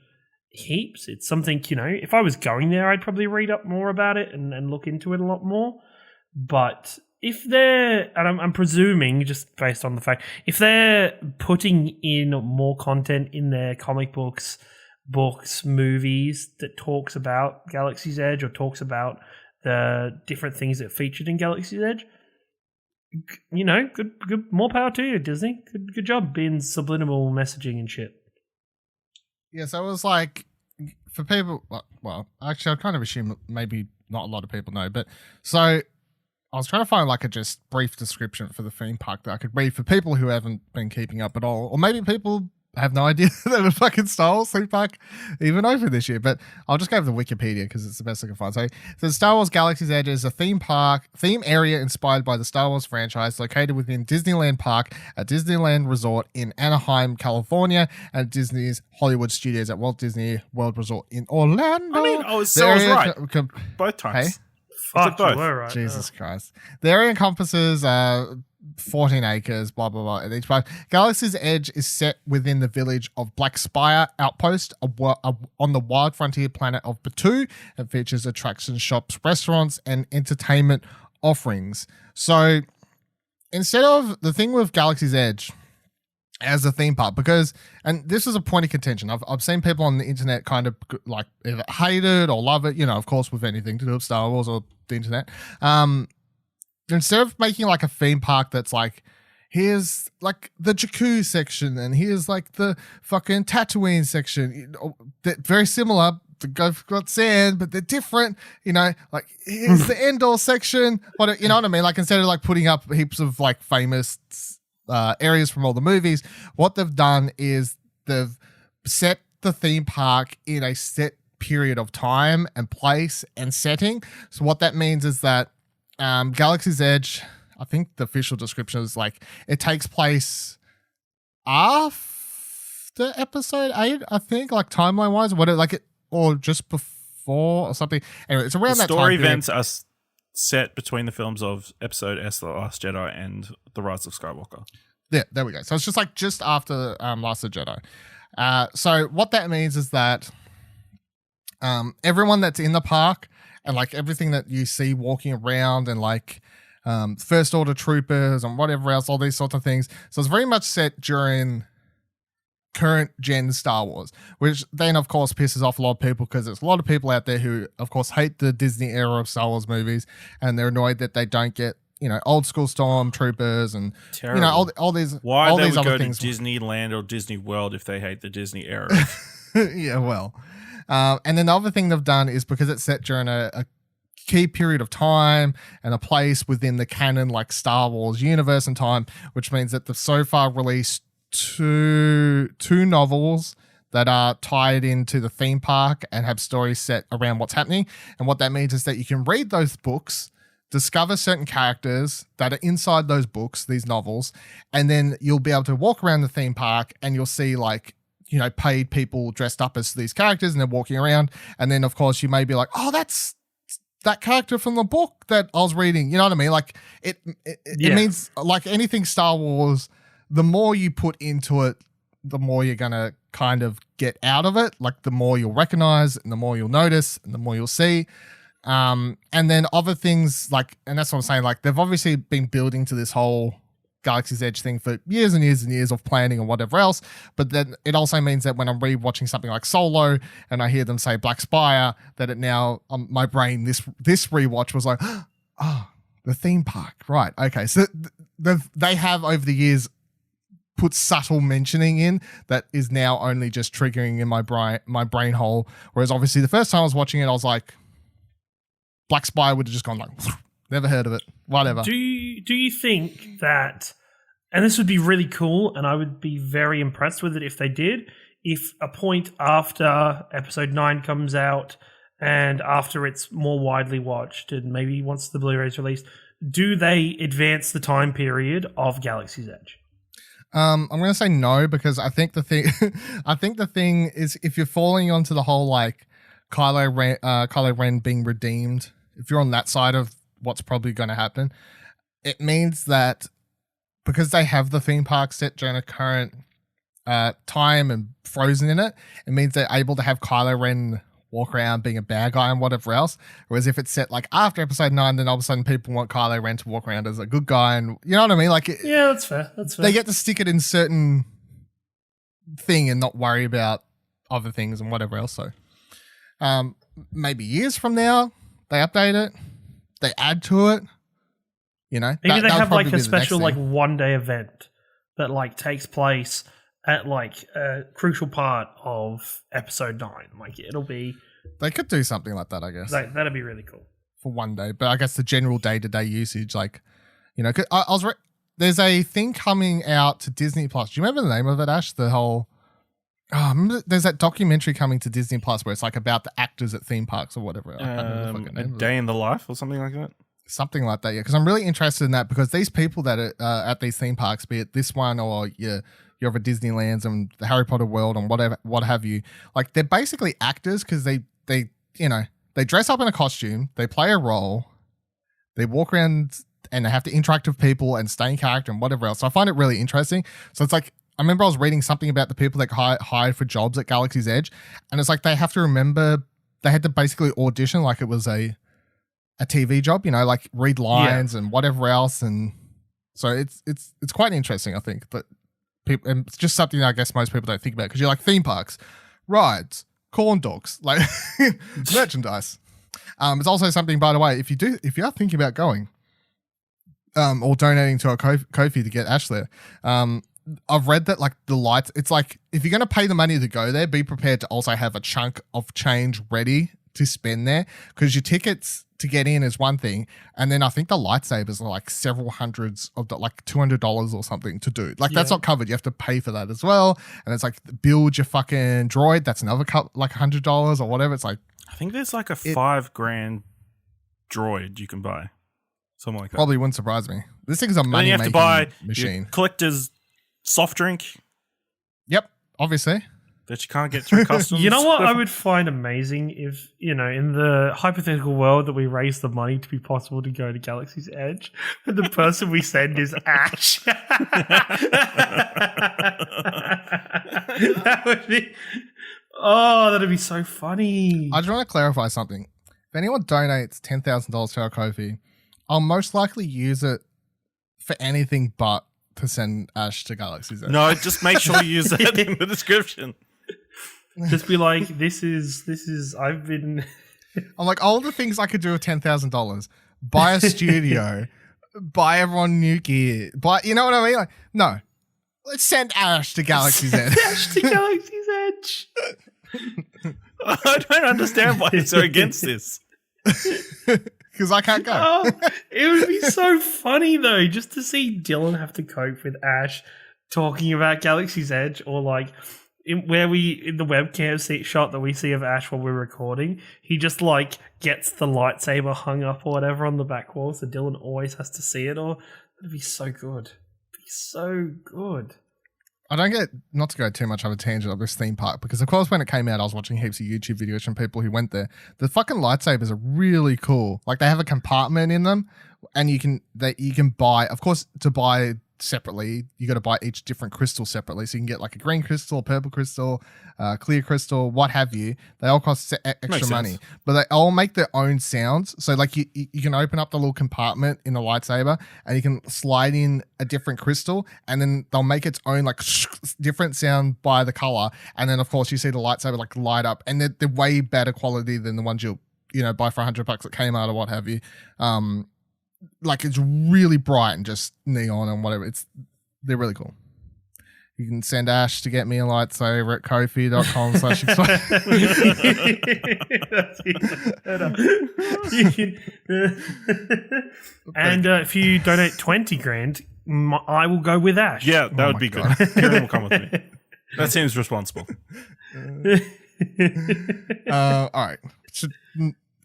heaps. It's something, if I was going there, I'd probably read up more about it and look into it a lot more. But if they're, and I'm presuming just based on the fact, if they're putting in more content in their comic books, movies that talks about Galaxy's Edge or talks about the different things that featured in Galaxy's Edge, good, more power to you, Disney. Good job being subliminal messaging and shit. Yeah, so it was like, for people, well, actually, I kind of assume maybe not a lot of people know, but so I was trying to find like a just brief description for the theme park that I could read for people who haven't been keeping up at all, or maybe people have no idea that a fucking Star Wars theme park even opened this year. But I'll just go over the Wikipedia because it's the best I can find. So the Star Wars Galaxy's Edge is a theme area inspired by the Star Wars franchise, located within Disneyland Park, a Disneyland resort in Anaheim, California, and Disney's Hollywood Studios at Walt Disney World Resort in Orlando. I mean, I was right both times. Hey? Fuck, both. you were right. Jesus Christ. The area encompasses 14 acres, blah, blah, blah. At each part. Galaxy's Edge is set within the village of Black Spire Outpost on the wild frontier planet of Batuu. It features attractions, shops, restaurants, and entertainment offerings. So instead of the thing with Galaxy's Edge as a theme park, because, and this is a point of contention, I've seen people on the internet kind of like either hate it or love it, you know, of course, with anything to do with Star Wars or the internet. Instead of making like a theme park that's like, here's like the Jakku section and here's like the fucking Tatooine section, you know, they're very similar. They've got sand, but they're different, you know, like here's the Endor section, you know what I mean? Like instead of like putting up heaps of like famous areas from all the movies, what they've done is they've set the theme park in a set period of time and place and setting. So what that means is that Galaxy's Edge, I think the official description is like it takes place after episode 8, I think, like timeline wise, or just before or something. Anyway, it's around that time. Story events are set between the films of Episode S, The Last Jedi, and The Rise of Skywalker. Yeah, there we go. So it's just like just after Last of Jedi. So what that means is that everyone that's in the park and like everything that you see walking around and like First Order troopers and whatever else, all these sorts of things. So it's very much set during current gen Star Wars, which then of course pisses off a lot of people because there's a lot of people out there who of course hate the Disney era of Star Wars movies and they're annoyed that they don't get, you know, old school stormtroopers and Terrible. You know all these Why all they these would other go things. to Disneyland or Disney World if they hate the Disney era? Yeah, well. And then the other thing they've done is because it's set during a key period of time and a place within the canon like Star Wars universe and time, which means that they've so far released two novels that are tied into the theme park and have stories set around what's happening. And what that means is that you can read those books, discover certain characters that are inside those books, these novels, and then you'll be able to walk around the theme park and you'll see like, you know, paid people dressed up as these characters and they're walking around. And then of course you may be like, oh, that's that character from the book that I was reading. You know what I mean? Like it means like anything Star Wars, the more you put into it, the more you're going to kind of get out of it. Like the more you'll recognize and the more you'll notice and the more you'll see. And then other things like, and that's what I'm saying, like they've obviously been building to this whole Galaxy's Edge thing for years and years and years of planning and whatever else. But then it also means that when I'm rewatching something like Solo and I hear them say Black Spire, that it now, my brain, this rewatch was like, oh, the theme park. Right. Okay. So they have over the years put subtle mentioning in that is now only just triggering in my brain hole. Whereas obviously the first time I was watching it, I was like, Black Spire would have just gone like, never heard of it, whatever. Do you think that, and this would be really cool, and I would be very impressed with it if they did, if a point after Episode 9 comes out and after it's more widely watched and maybe once the Blu-ray's released, do they advance the time period of Galaxy's Edge? I'm going to say no, because I think the thing is if you're falling onto the whole like Kylo Ren being redeemed, if you're on that side of what's probably going to happen, it means that because they have the theme park set during a current time and frozen in it, it means they're able to have Kylo Ren walk around being a bad guy and whatever else. Whereas if it's set like after Episode 9, then all of a sudden people want Kylo Ren to walk around as a good guy, and you know what I mean? Like, yeah, that's fair. They get to stick it in certain thing and not worry about other things and whatever else. So maybe years from now they update it, they add to it, you know. Maybe they have like a the special next like thing. one day event that like takes place at like a crucial part of Episode 9. Like it'll be, They could do something like that, I guess. that'd be really cool. for one day, but I guess the general day-to-day usage, like, you know, 'cause there's a thing coming out to Disney Plus. Do you remember the name of it, Ash? The whole remember there's that documentary coming to Disney Plus where it's like about the actors at theme parks or whatever. I can't remember the fucking name A of it. Day in the Life or something like that. Something like that, yeah. Because I'm really interested in that, because these people that are at these theme parks, be it this one or you're over Disneyland's and the Harry Potter World and what have you, like they're basically actors, because they you know, they dress up in a costume, they play a role, they walk around and they have to interact with people and stay in character and whatever else. So I find it really interesting. So it's like, I remember I was reading something about the people that hired for jobs at Galaxy's Edge, and it's like they have to remember they had to basically audition like it was a TV job, you know, like read lines and whatever else. And so it's quite interesting, I think, that people, and it's just something that I guess most people don't think about, because you're like theme parks, rides, corn dogs, like merchandise. It's also something, by the way, if you are thinking about going, or donating to our Ko-fi to get Ash there, I've read that like the lights, it's like if you're going to pay the money to go there, be prepared to also have a chunk of change ready to spend there, because your tickets to get in is one thing, and then I think the lightsabers are like several hundreds of like $200 or something to do. Like that's not covered. You have to pay for that as well, and it's like build your fucking droid. That's another like $100 or whatever. It's like I think there's like a $5,000 droid you can buy, something like that. Probably wouldn't surprise me. This thing's a And then money you have to making buy machine. your collector's soft drink Yep, obviously. that you can't get through customs. You know what I would find amazing if, you know, in the hypothetical world that we raise the money to be possible to go to Galaxy's Edge, and the person we send is Ash. That would be, that'd be so funny. I just want to clarify something. If anyone donates $10,000 to our Ko-fi, I'll most likely use it for anything but to send Ash to Galaxy's Edge. No, just make sure you use that in the description. Just be like, this is, I've been... I'm like, all the things I could do with $10,000. Buy a studio, buy everyone new gear, you know what I mean? Like, no. Let's send Ash to Galaxy's Edge. Ash to Galaxy's Edge. I don't understand why you're so against this. Because I can't go. Oh, it would be so funny though, just to see Dylan have to cope with Ash talking about Galaxy's Edge, or like in the webcam shot that we see of Ash while we're recording, he just like gets the lightsaber hung up or whatever on the back wall, so Dylan always has to see it. Or that'd be so good. It'd be so good. I don't get, not to go too much of a tangent of this theme park, because of course when it came out I was watching heaps of YouTube videos from people who went there. The fucking lightsabers are really cool. Like they have a compartment in them, and you can buy, of course, to buy separately you got to buy each different crystal separately, so you can get like a green crystal, a purple crystal, clear crystal, what have you. They all cost extra money, but they all make their own sounds. So like you can open up the little compartment in the lightsaber and you can slide in a different crystal, and then they'll make its own like different sound by the color, and then of course you see the lightsaber like light up, and they're way better quality than the ones you'll buy for $100 at Kmart or what have you. Like it's really bright and just neon and whatever. They're really cool. You can send Ash to get me a lightsaber at kofi.com/explain. And if you donate $20,000, I will go with Ash. Yeah, that would be good. Kieran will come with me. That seems responsible. All right. Should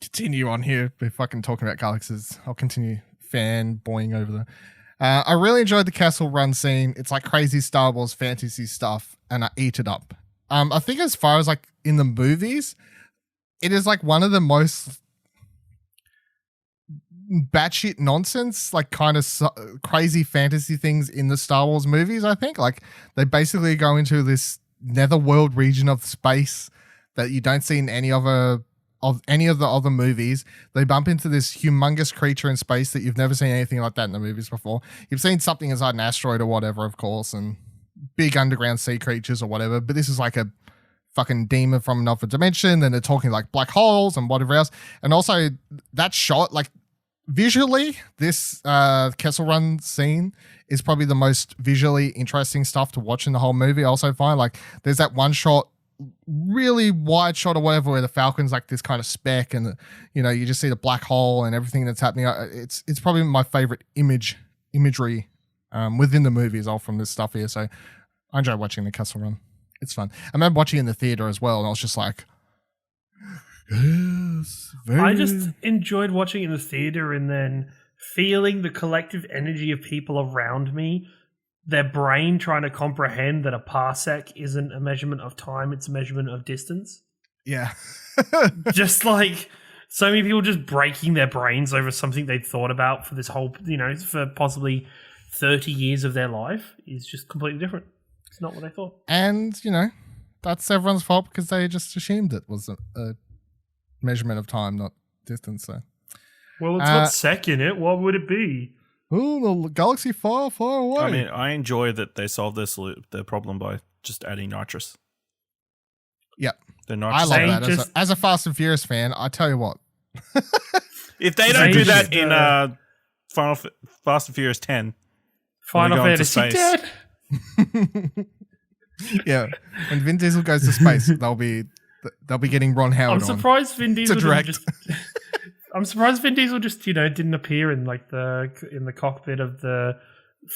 continue on here. We're fucking talking about galaxies. I'll continue fanboying over there. I really enjoyed the castle run scene. It's like crazy Star Wars fantasy stuff, and I eat it up. I think as far as like in the movies, it is like one of the most batshit nonsense, like kind of crazy fantasy things in the Star Wars movies. I think like they basically go into this netherworld region of space that you don't see in any of the other movies. They bump into this humongous creature in space that you've never seen anything like that in the movies before. You've seen something inside an asteroid or whatever, of course, and big underground sea creatures or whatever, but this is like a fucking demon from another dimension, and they're talking like black holes and whatever else. And also that shot, like visually, this Kessel Run scene is probably the most visually interesting stuff to watch in the whole movie. I also find like there's that one shot really wide shot or whatever, where the Falcon's like this kind of speck, and you just see the black hole and everything that's happening. It's probably my favorite imagery within the movie is all from this stuff here. So I enjoy watching the Kessel Run. It's fun. I remember watching it in the theater as well, and I was just like, yes, I just enjoyed watching it in the theater and then feeling the collective energy of people around me, their brain trying to comprehend that a parsec isn't a measurement of time, it's a measurement of distance. Yeah. Just like so many people just breaking their brains over something they'd thought about for this whole, for possibly 30 years of their life is just completely different. It's not what they thought. And, that's everyone's fault because they just assumed it was a measurement of time, not distance. So, well, it's got sec in it. What would it be? Oh, the galaxy far, far away. I mean, I enjoy that they solved their problem by just adding nitrous. Yep. The I nitrous. love that. As a Fast and Furious fan, I tell you what. If they don't do that in Fast and Furious 10, Final go into Fantasy space. 10. Yeah, when Vin Diesel goes to space, they'll be getting Ron Howard. I'm surprised Vin Diesel direct. just. I'm surprised Vin Diesel just didn't appear in in the cockpit of the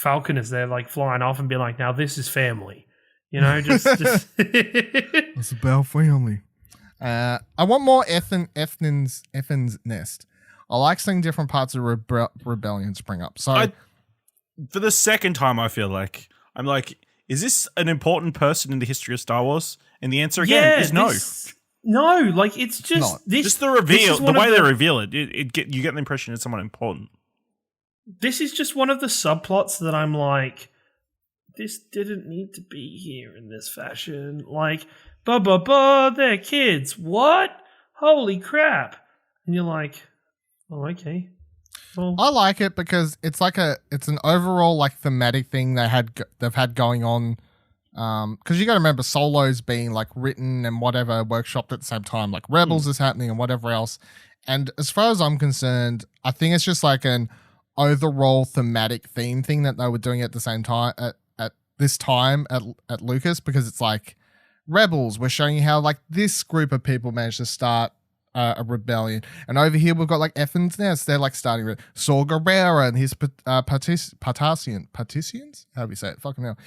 Falcon as they're like flying off and be like, now this is family, just. It's about family. I want more Ethan's nest. I like seeing different parts of rebellion spring up. So for the second time, I feel like I'm like, is this an important person in the history of Star Wars? And the answer again is no. No, like it's just just the reveal, the way they reveal it. You get the impression it's someone important. This is just one of the subplots that I'm like, this didn't need to be here in this fashion. Like, they're kids. What? Holy crap! And you're like, oh, okay. Well, I like it because it's an overall like thematic thing they've had going on. Because you got to remember Solo's being like written and whatever workshopped at the same time, like Rebels is happening and whatever else. And as far as I'm concerned, I think it's just like an overall thematic theme thing that they were doing at the same time at this time at Lucas, because it's like Rebels, we're showing you how like this group of people managed to start a rebellion, and over here we've got like Ethan's Nest. They're like starting Saw Gerrera and his Partisians. How do we say it? Fucking hell.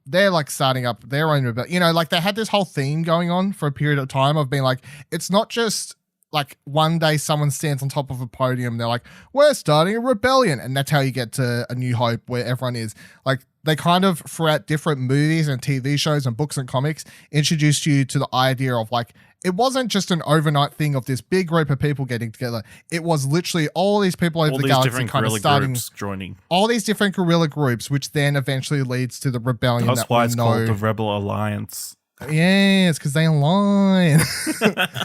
They're like starting up their own rebellion. Like they had this whole theme going on for a period of time of being like, it's not just like one day someone stands on top of a podium. They're like, we're starting a rebellion, and that's how you get to A New Hope, where everyone is like. They kind of, throughout different movies and TV shows and books and comics, introduced you to the idea of like, it wasn't just an overnight thing of this big group of people getting together. It was literally all these people over the galaxy kind of starting, joining. All these different guerrilla groups, which then eventually leads to the rebellion. That's that why we it's know. called the Rebel Alliance. Yeah, it's because they align.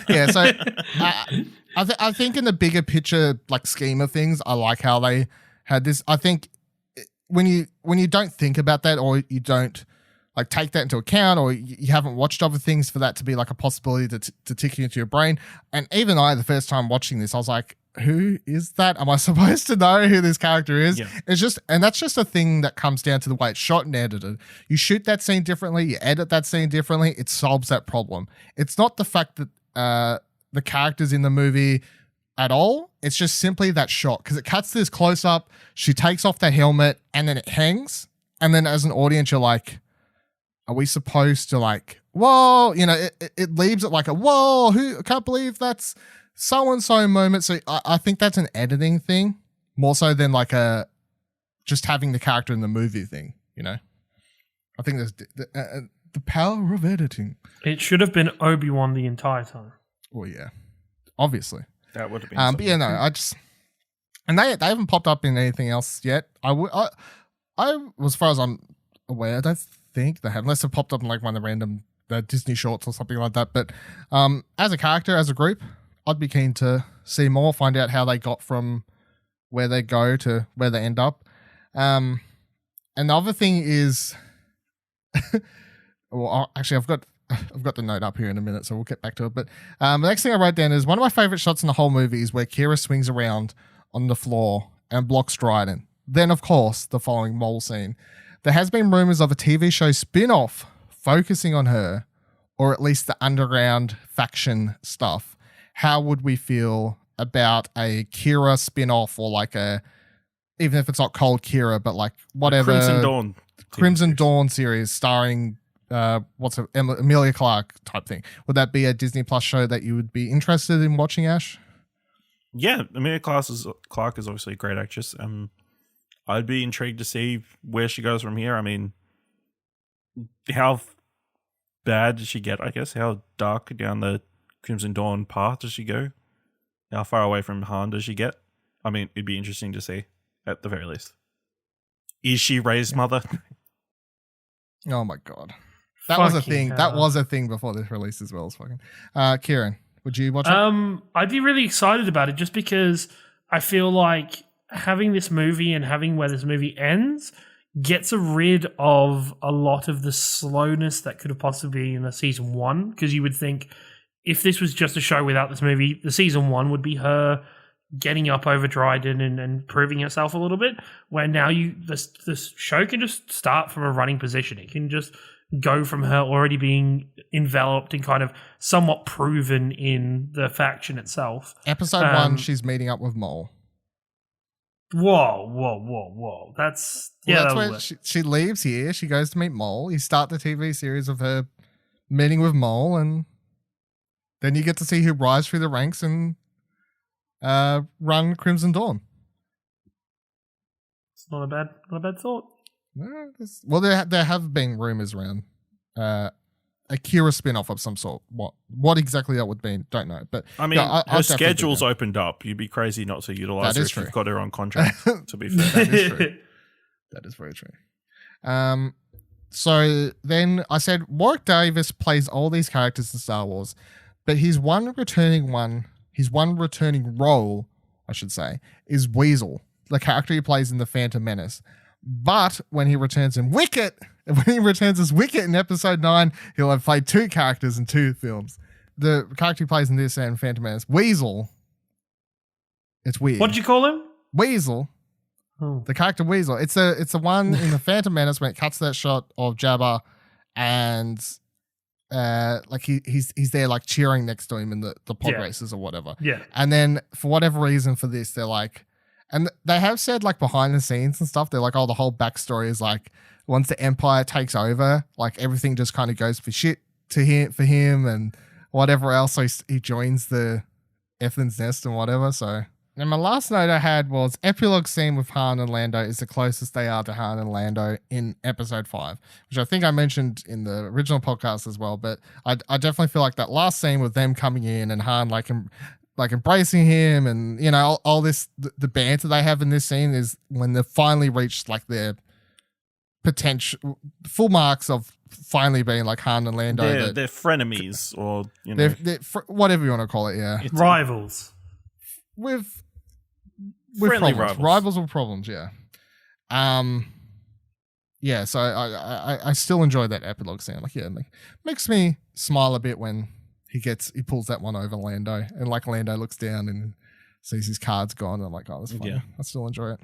Yeah, so I think in the bigger picture, like scheme of things, I like how they had this. I think when you don't think about that, or you don't like take that into account, or you haven't watched other things for that to be like a possibility to tick into your brain. And even the first time watching this, I was like, who is that? Am I supposed to know who this character is? Yeah. It's just, and that's just a thing that comes down to the way it's shot and edited. You shoot that scene differently, you edit that scene differently, it solves that problem. It's not the fact that the characters in the movie at all. It's just simply that shot, because it cuts this close up, she takes off the helmet, and then it hangs. And then as an audience, you're like, are we supposed to like, whoa, it leaves it like a, whoa, I can't believe that's so-and-so moment. So I think that's an editing thing more so than like just having the character in the movie thing, I think there's the power of editing. It should have been Obi-Wan the entire time. Well, yeah, obviously. That would have been but yeah, no, and they haven't popped up in anything else yet. I, as far as I'm aware, I don't think they have, unless they've popped up in like one of the random Disney shorts or something like that. But as a character, as a group, I'd be keen to see more, find out how they got from where they go to where they end up. And the other thing is, well, actually, I've got the note up here in a minute, so we'll get back to it. But the next thing I wrote down is one of my favorite shots in the whole movie is where Qi'Ra swings around on the floor and blocks Dryden. Then, of course, the following mole scene. There has been rumors of a TV show spin-off focusing on her or at least the underground faction stuff, how would we feel about a Qi'Ra spin-off, or like even if it's not called Qi'Ra, but like whatever Crimson Dawn series starring Emilia Clarke type thing? Would that be a Disney Plus show that you would be interested in watching, Ash? Yeah, Emilia Clarke is obviously a great actress. I'd be intrigued to see where she goes from here. I mean, how bad does she get, I guess? How dark down the Crimson Dawn path does she go? How far away from Han does she get? I mean, it'd be interesting to see, at the very least. Is she Rey's mother? Oh my god. That was a thing. Hell. That was a thing before this release as well. As fucking. Kieran, would you watch it? I'd be really excited about it just because I feel like having this movie and having where this movie ends gets rid of a lot of the slowness that could have possibly been in the season 1. Because you would think if this was just a show without this movie, the season 1 would be her getting up over Dryden and proving herself a little bit. Where now this show can just start from a running position. It can just go from her already being enveloped and kind of somewhat proven in the faction itself. Episode 1, she's meeting up with Maul. Whoa. That's where she leaves here. She goes to meet Maul. You start the TV series of her meeting with Maul, and then you get to see her rise through the ranks and run Crimson Dawn. It's not a bad thought. No, well, there have been rumors around a Qi'Ra spin-off of some sort. What exactly that would be, don't know. But I mean, her schedule's opened up. You'd be crazy not to utilize her if you've got her on contract, to be fair. That is true. That is very true. So then I said, Warwick Davis plays all these characters in Star Wars, but his one returning role, I should say, is Weasel, the character he plays in The Phantom Menace. But when he returns as Wicket in episode 9, he'll have played 2 characters in 2 films. The character he plays in this and Phantom Menace, Weasel. It's weird. What did you call him? Weasel. Oh. The character Weasel. It's the one in the Phantom Menace when it cuts that shot of Jabba and like he's there like cheering next to him in the pod races or whatever. Yeah. And then for whatever reason for this, they're like, and they have said like behind the scenes and stuff, they're like, oh, the whole backstory is like once the Empire takes over, like everything just kind of goes for shit for him and whatever else. So he joins the Ethan's Nest and whatever. So, and my last note I had was epilogue scene with Han and Lando is the closest they are to Han and Lando in episode 5, which I think I mentioned in the original podcast as well. But I definitely feel like that last scene with them coming in and Han like embracing him and, you know, all this, the banter they have in this scene is when they finally reached like their potential full marks of finally being like Han and Lando. They're frenemies, or, you know, they're whatever you want to call it. Yeah. Rivals. With friendly problems. Rivals with problems. Yeah. Yeah. So I still enjoy that epilogue scene. Like, yeah, like, makes me smile a bit when he pulls that one over Lando, and like Lando looks down and sees his cards gone. And I'm like, oh, that's funny. Yeah. I still enjoy it.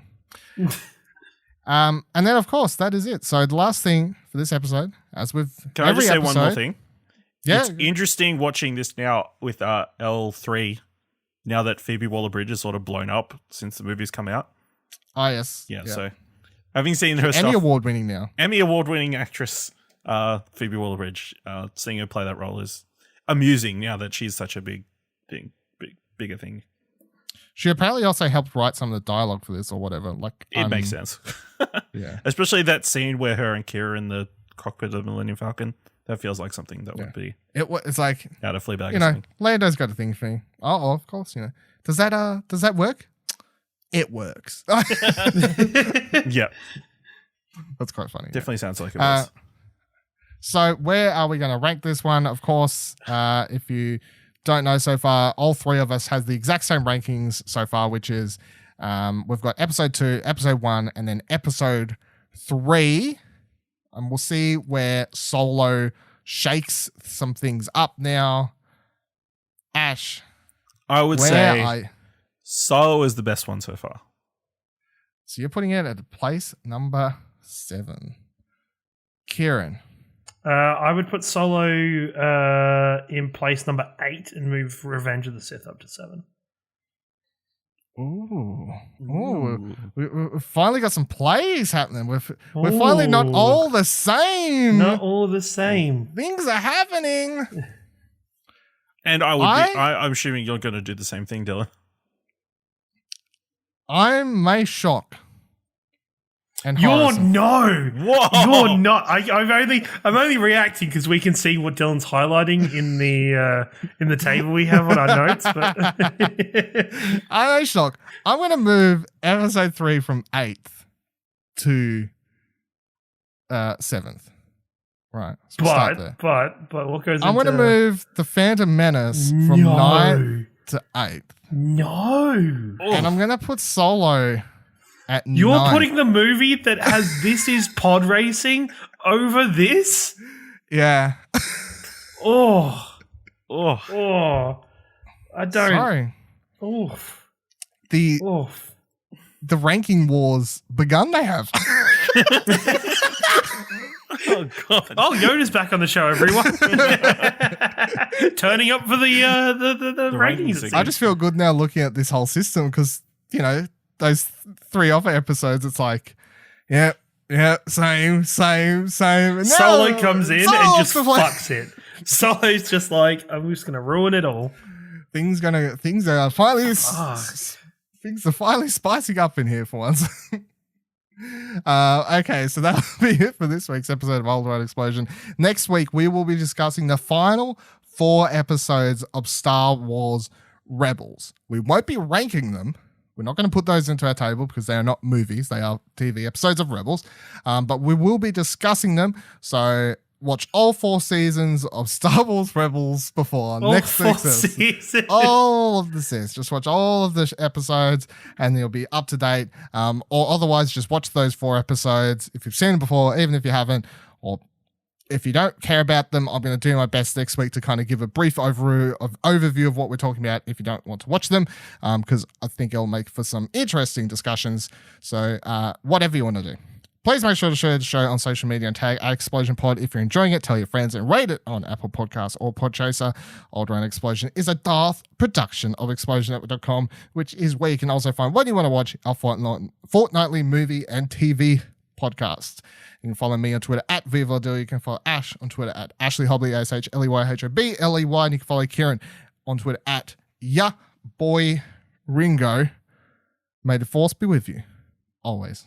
And then of course that is it. So the last thing for this episode, as with can I just say one more thing? Yeah, it's interesting watching this now with L3. Now that Phoebe Waller-Bridge is sort of blown up since the movie's come out. Oh yes, yeah. So having seen her Emmy award-winning now, Emmy award-winning actress Phoebe Waller-Bridge, seeing her play that role is amusing now that she's such a bigger thing. She apparently also helped write some of the dialogue for this or whatever. Like it makes sense. Yeah. Especially that scene where her and Qi'Ra in the cockpit of the Millennium Falcon. That feels like something that would be it's like out of Fleabag. You know, Lando's got a thing for me. Oh, of course, you know. Does that work? It works. Yeah. That's quite funny. Definitely sounds like it was. So where are we going to rank this one? Of course, if you don't know so far, all 3 of us has the exact same rankings so far, which is we've got episode 2, episode 1, and then episode 3. And we'll see where Solo shakes some things up now. Ash. I would say Solo is the best one so far. So you're putting it at place number 7. Kieran. I would put Solo in place number 8 and move Revenge of the Sith up to 7. Ooh. We finally got some plays happening. We're finally not all the same. Not all the same. Things are happening. And I'm assuming you're going to do the same thing, Dylan. I may shock. And You're Horizon. no. Whoa. You're not. I'm only reacting because we can see what Dylan's highlighting in the table we have on our notes. But I may shock. I'm going to move episode 3 from 8th to 7th. Right. So we'll start there. But what goes? I'm going to move the Phantom Menace from 9th to 8th. No. And I'm going to put Solo at You're 9th. putting the movie that has This Is Pod Racing over this? Yeah. Oh. Oh. I don't. Sorry. Oof. The ranking wars begun. They have. Oh, God. Oh, Yoda's back on the show, everyone. Turning up for the rankings. I just feel good now looking at this whole system because, those 3 other episodes, it's like, yeah, same. And Solo comes in Solo and just stuff like- fucks it. Solo's just like, I'm just going to ruin it all. Things are finally spicing up in here for once. Okay, so that'll be it for this week's episode of Alderaan Explosion. Next week, we will be discussing the final 4 episodes of Star Wars Rebels. We won't be ranking them. We're not going to put those into our table because they are not movies. They are TV episodes of Rebels. But we will be discussing them. So watch all 4 seasons of Star Wars Rebels before next week's seasons. all of the seasons. Just watch all of the episodes and you'll be up to date. Or otherwise, just watch those 4 episodes if you've seen them before, even if you haven't, or if you don't care about them, I'm going to do my best next week to kind of give a brief overview of what we're talking about if you don't want to watch them, because I think it'll make for some interesting discussions. So whatever you want to do. Please make sure to share the show on social media and tag @ExplosionPod if you're enjoying it. Tell your friends and rate it on Apple Podcasts or Podchaser. Alderaan Explosion is a Darth production of ExplosionNetwork.com, which is where you can also find what you want to watch, our fortnightly movie and TV podcast. You can follow me on Twitter @VivaDil. You can follow Ash on Twitter @AshleyHobley, ASHLEYHOBLEY. And you can follow Kieran on Twitter @YaBoyRingo. May the force be with you, always.